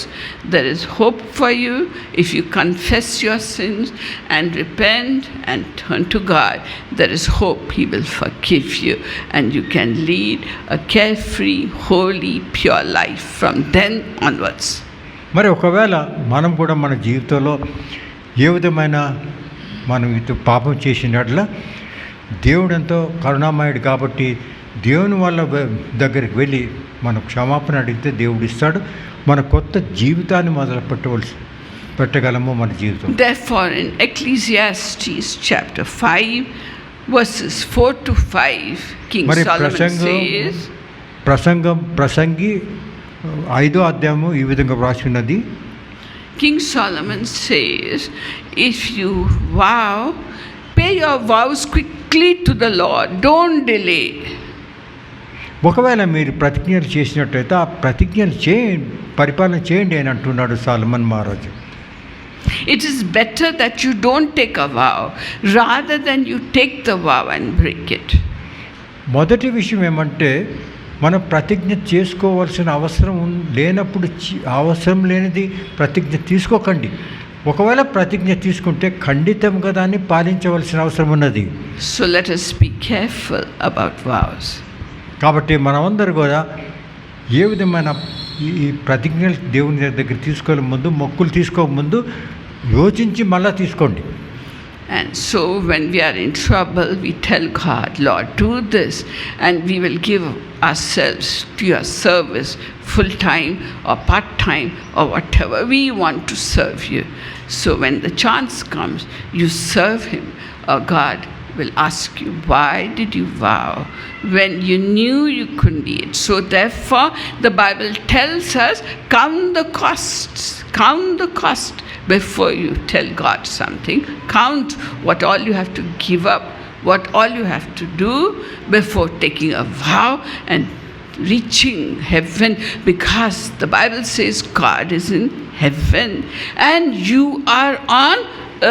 B: there is hope for you. If you confess your sins and repent and turn to God, there is hope. He will forgive you and you can lead a carefree, holy, pure life from then onwards.
C: మరి ఒకవేళ మనం కూడా మన జీవితంలో ఏ విధమైన మనం ఇటు పాపం చేసినట్ల దేవుడు ఎంతో కరుణామయుడు కాబట్టి దేవుని వాళ్ళ దగ్గరికి వెళ్ళి మనం క్షమాపణ అడిగితే దేవుడు ఇస్తాడు. మన కొత్త జీవితాన్ని మొదలు పెట్టగలము మన జీవితం.
B: Therefore in Ecclesiastes chapter 5 verses 4 to 5 King Solomon says, ప్రసంగి 5వ అధ్యాయము ఈ విధంగా వ్రాసి ఉన్నది. King Solomon says, if you vow, pay your vows quickly to the Lord, don't delay.
C: ఒకవేళ మీరు ప్రతిజ్ఞలు చేసినట్టయితే ఆ ప్రతిజ్ఞలు పరిపాలన చేయండి అని అంటున్నాడు సొలొమన్ మహారాజు.
B: It is better that you don't take a vow rather than you take the vow and break it.
C: మొదటి విషయం ఏమంటే మనం ప్రతిజ్ఞ చేసుకోవాల్సిన అవసరం లేనప్పుడు అవసరం లేనిది ప్రతిజ్ఞ తీసుకోకండి. ఒకవేళ ప్రతిజ్ఞ తీసుకుంటే ఖండితంగా దాన్ని పాలించవలసిన అవసరం ఉన్నది.
B: So let us be careful about vows.
C: కాబట్టి మనమందరూ కూడా ఏ విధమైన ఈ ప్రతిజ్ఞలు దేవుని దగ్గర తీసుకోలే ముందు, మొక్కులు తీసుకోకముందు యోచించి మళ్ళీ తీసుకోండి.
B: And so when we are in trouble, we tell God, Lord, do this, and we will give ourselves to your service, full time or part time or whatever we want to serve you. So when the chance comes, you serve Him, or God will ask you, why did you vow when you knew you couldn't be it? So therefore the Bible tells us, count the cost before you tell God something. Count what all you have to give up, what all you have to do before taking a vow and reaching heaven, because the Bible says God is in heaven and you are on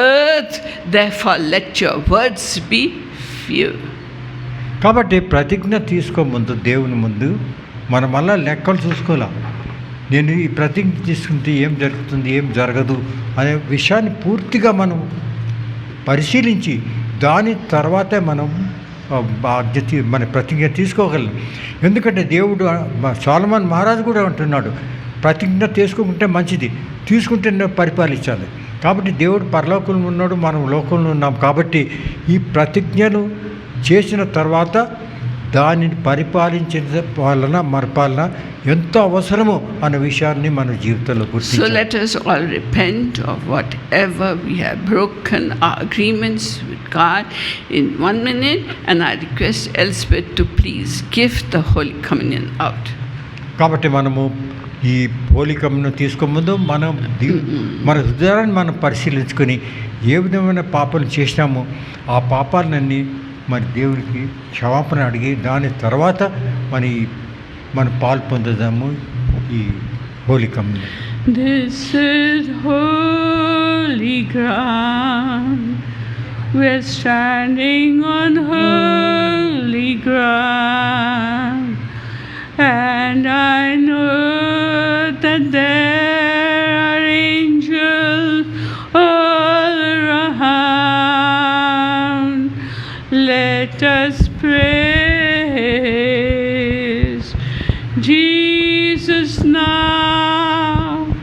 B: earth. Therefore let your words be few.
C: కాబట్టి ప్రతిజ్ఞ తీసుకోముందు దేవుని ముందు మనం మళ్ళా లెక్కలు చూసుకోవాలి. నేను ఈ ప్రతిజ్ఞ తీసుకుంటే ఏం జరుగుతుంది, ఏం జరగదు అనే విషయాన్ని పూర్తిగా మనం పరిశీలించి దాని తర్వాతే మనం మన ప్రతిజ్ఞ తీసుకోగలం. ఎందుకంటే దేవుడు సొలొమన్ మహారాజు కూడా అంటున్నాడు, ప్రతిజ్ఞ తీసుకోకుంటే మంచిది, తీసుకుంటే పరిపాలించాలి. కాబట్టి దేవుడు పరలోకంలో ఉన్నాడు, మనం లోకంలో ఉన్నాం. కాబట్టి ఈ ప్రతిజ్ఞను చేసిన తర్వాత దానిని పరిపాలించిన వలన మన పాలన ఎంతో అవసరమో అనే విషయాన్ని మన జీవితంలో గుర్తించాలి.
B: So let us all repent of whatever we have broken our agreements with God in 1 minute, and I request Elspeth to please give the Holy Communion out.
C: కాబట్టి మనము ఈ హోలీ కమ్యూనియన్ తీసుకోముందు మనం మన హృదయాన్ని మనం పరిశీలించుకొని ఏ విధమైన పాపాలు చేసినామో ఆ పాపాలన్నీ మరి దేవుడికి క్షమాపణ అడిగి దాని తర్వాత మన పాలు పొందుదాము ఈ Holi communion.
B: This is holy ground. We're standing on holy ground. And I know that there are angels all around. Let us praise Jesus now,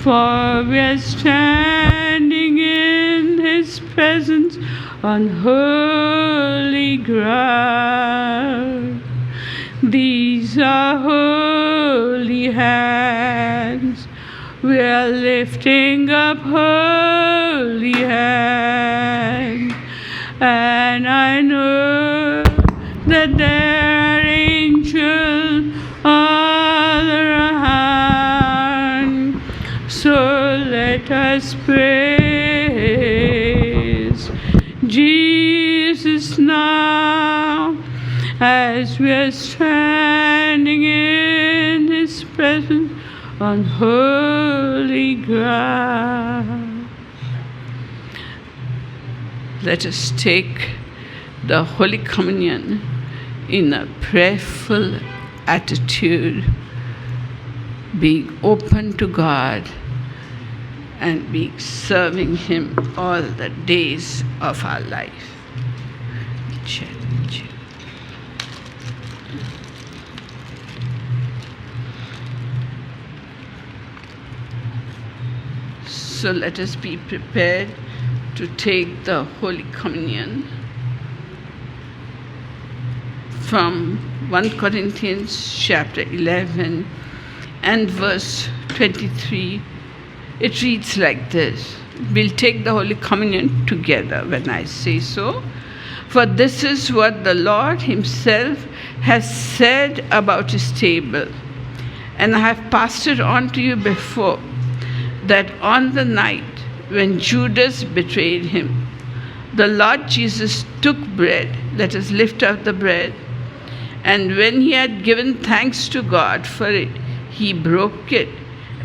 B: for we're standing in His presence on holy ground. These are holy hands. We are lifting up holy hands. And I know that there are angels all around. So let us praise Jesus now, as we are standing in His presence on holy ground. Let us take the Holy Communion in a prayerful attitude, being open to God and being serving Him all the days of our life. So let us be prepared to take the Holy Communion. From 1 Corinthians chapter 11 and verse 23, it reads like this. We'll take the Holy Communion together when I say so. For this is what the Lord Himself has said about His table. And I have passed it on to you before, that on the night when Judas betrayed Him, the Lord Jesus took bread. Let us lift up the bread. And when He had given thanks to God for it, He broke it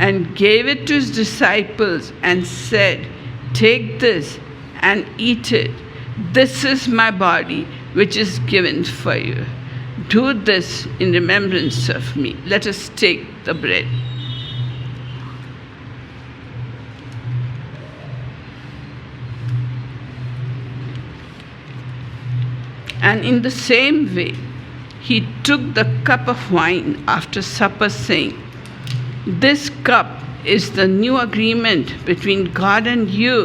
B: and gave it to His disciples and said, "Take this and eat it. This is my body, which is given for you. Do this in remembrance of me." Let us take the bread. And in the same way, He took the cup of wine after supper, saying, "This cup is the new agreement between God and you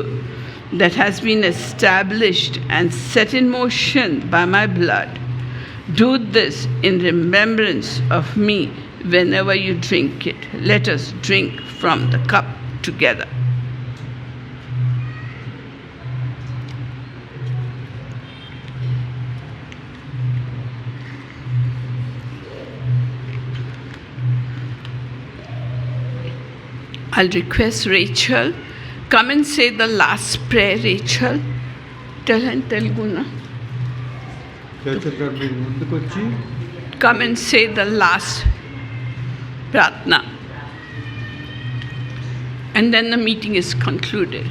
B: that has been established and set in motion by my blood. Do this in remembrance of me whenever you drink it." Let us drink from the cup together. I'll request Rachel, come and say the last prayer, Rachel. Tell her in Telugu, na? Come and say the last pratna. And then the meeting is concluded.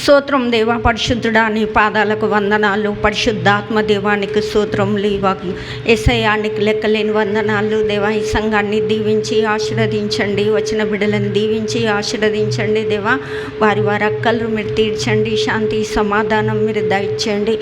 D: స్తోత్రం దేవా, పరిశుద్ధుడా, నీ పాదాలకు వందనాలు. పరిశుద్ధాత్మ దేవానికి స్తోత్రములు. యేసయ్యానికి లెక్కలేని వందనాలు దేవా. ఈ సంఘాన్ని దీవించి ఆశీర్వదించండి. వచ్చిన బిడ్డలను దీవించి ఆశీర్వదించండి దేవా. వారి అక్కలు మీరు తీర్చండి. శాంతి సమాధానం మీరు దయచేయండి.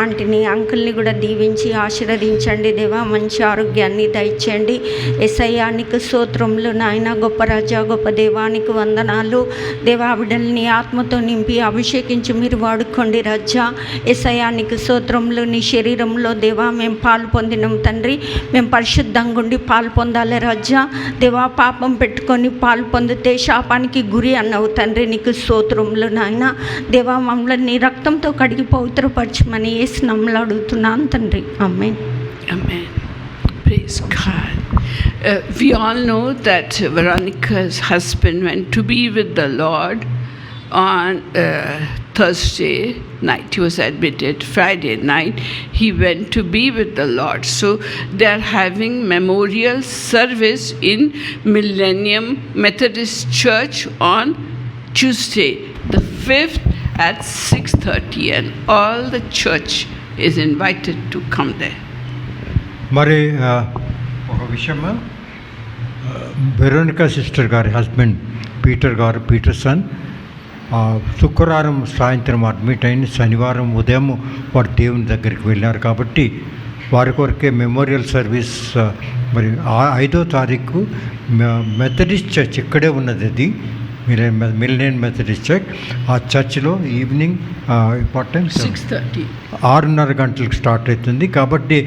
D: ఆంటీని అంకుల్ని కూడా దీవించి ఆశీర్వదించండి దేవా. మంచి ఆరోగ్యాన్ని దయచేయండి. యేసయ్యానికి స్తోత్రములు నాయన. గొప్ప రాజా, గొప్ప దేవానికి వందనాలు దేవా. బిడ్డల్ని ఆత్మతో నింపి అభిషేకించి మీరు వాడుకోండి రాజా. యేసయ్యానికి స్తోత్రములు. నీ శరీరంలో దేవా మేము పాలు పొందినాం తండ్రి. మేము పరిశుద్ధంగా ఉండి పాలు పొందాలి రాజా. దేవా, పాపం పెట్టుకొని పాలు పొందితే శాపానికి గురి అన్నవు తండ్రి. నీకు స్తోత్రములు నాయన. దేవా, మమ్మల్ని నీ రక్తంతో కడిగి పవిత్రపరచమని యేసు నామములో అడుగుతున్నాను తండ్రి. ఆమేన్.
B: Amen. Praise God. We all know that Veronica's husband went to be with the Lord on Thursday night. He was admitted. Friday night, he went to be with the Lord. So they are having memorial service in Millennium Methodist Church on Tuesday, the 5th at 6:30, and all the church is invited to come there.
C: మరి ఒక విషయమా, Veronica sister గారి husband Pietersen శుక్రవారం సాయంత్రం admit అయిన శనివారం ఉదయం వారు దేవుని దగ్గరికి వెళ్ళారు. కాబట్టి వారి కొరకే మెమోరియల్ సర్వీస్ మరి 5వ తారీఖు మెథడిస్ట్ చర్చ్ ఇక్కడే ఉన్నది, అది మిలియన్ మెథడిస్ట్ చర్చ్. ఆ చర్చ్లో ఈవినింగ్ ఇంపార్టెంట్ 6:30 గంటలకు స్టార్ట్ అవుతుంది. కాబట్టి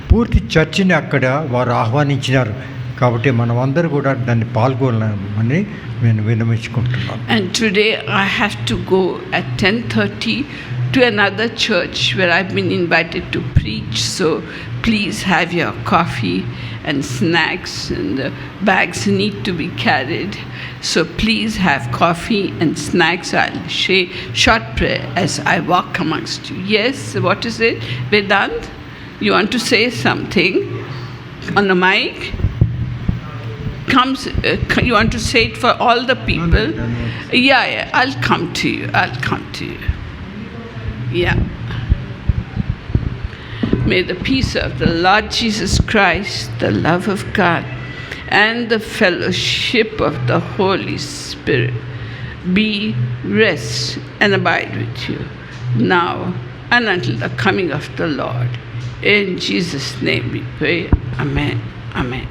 C: పూర్తి చర్చిని అక్కడ వారు ఆహ్వానించినారు. కాబట్టి మనమందరూ కూడా దాన్ని పాల్గొనాలని నేను విన్నవించుకుంటున్నాను.
B: And today I have to go at 10:30 to another church where I've been invited to preach. So please have your coffee and snacks, and the bags need to be carried. So please have coffee and snacks. I'll say short prayer as I walk amongst you. Yes, what is it? Vedant, you want to say something on the mic? You want to say it for all the people? Yeah, I'll come to you. Yeah. May the peace of the Lord Jesus Christ, the love of God, and the fellowship of the Holy Spirit be, rest, and abide with you now and until the coming of the Lord. In Jesus' name we pray. Amen. Amen.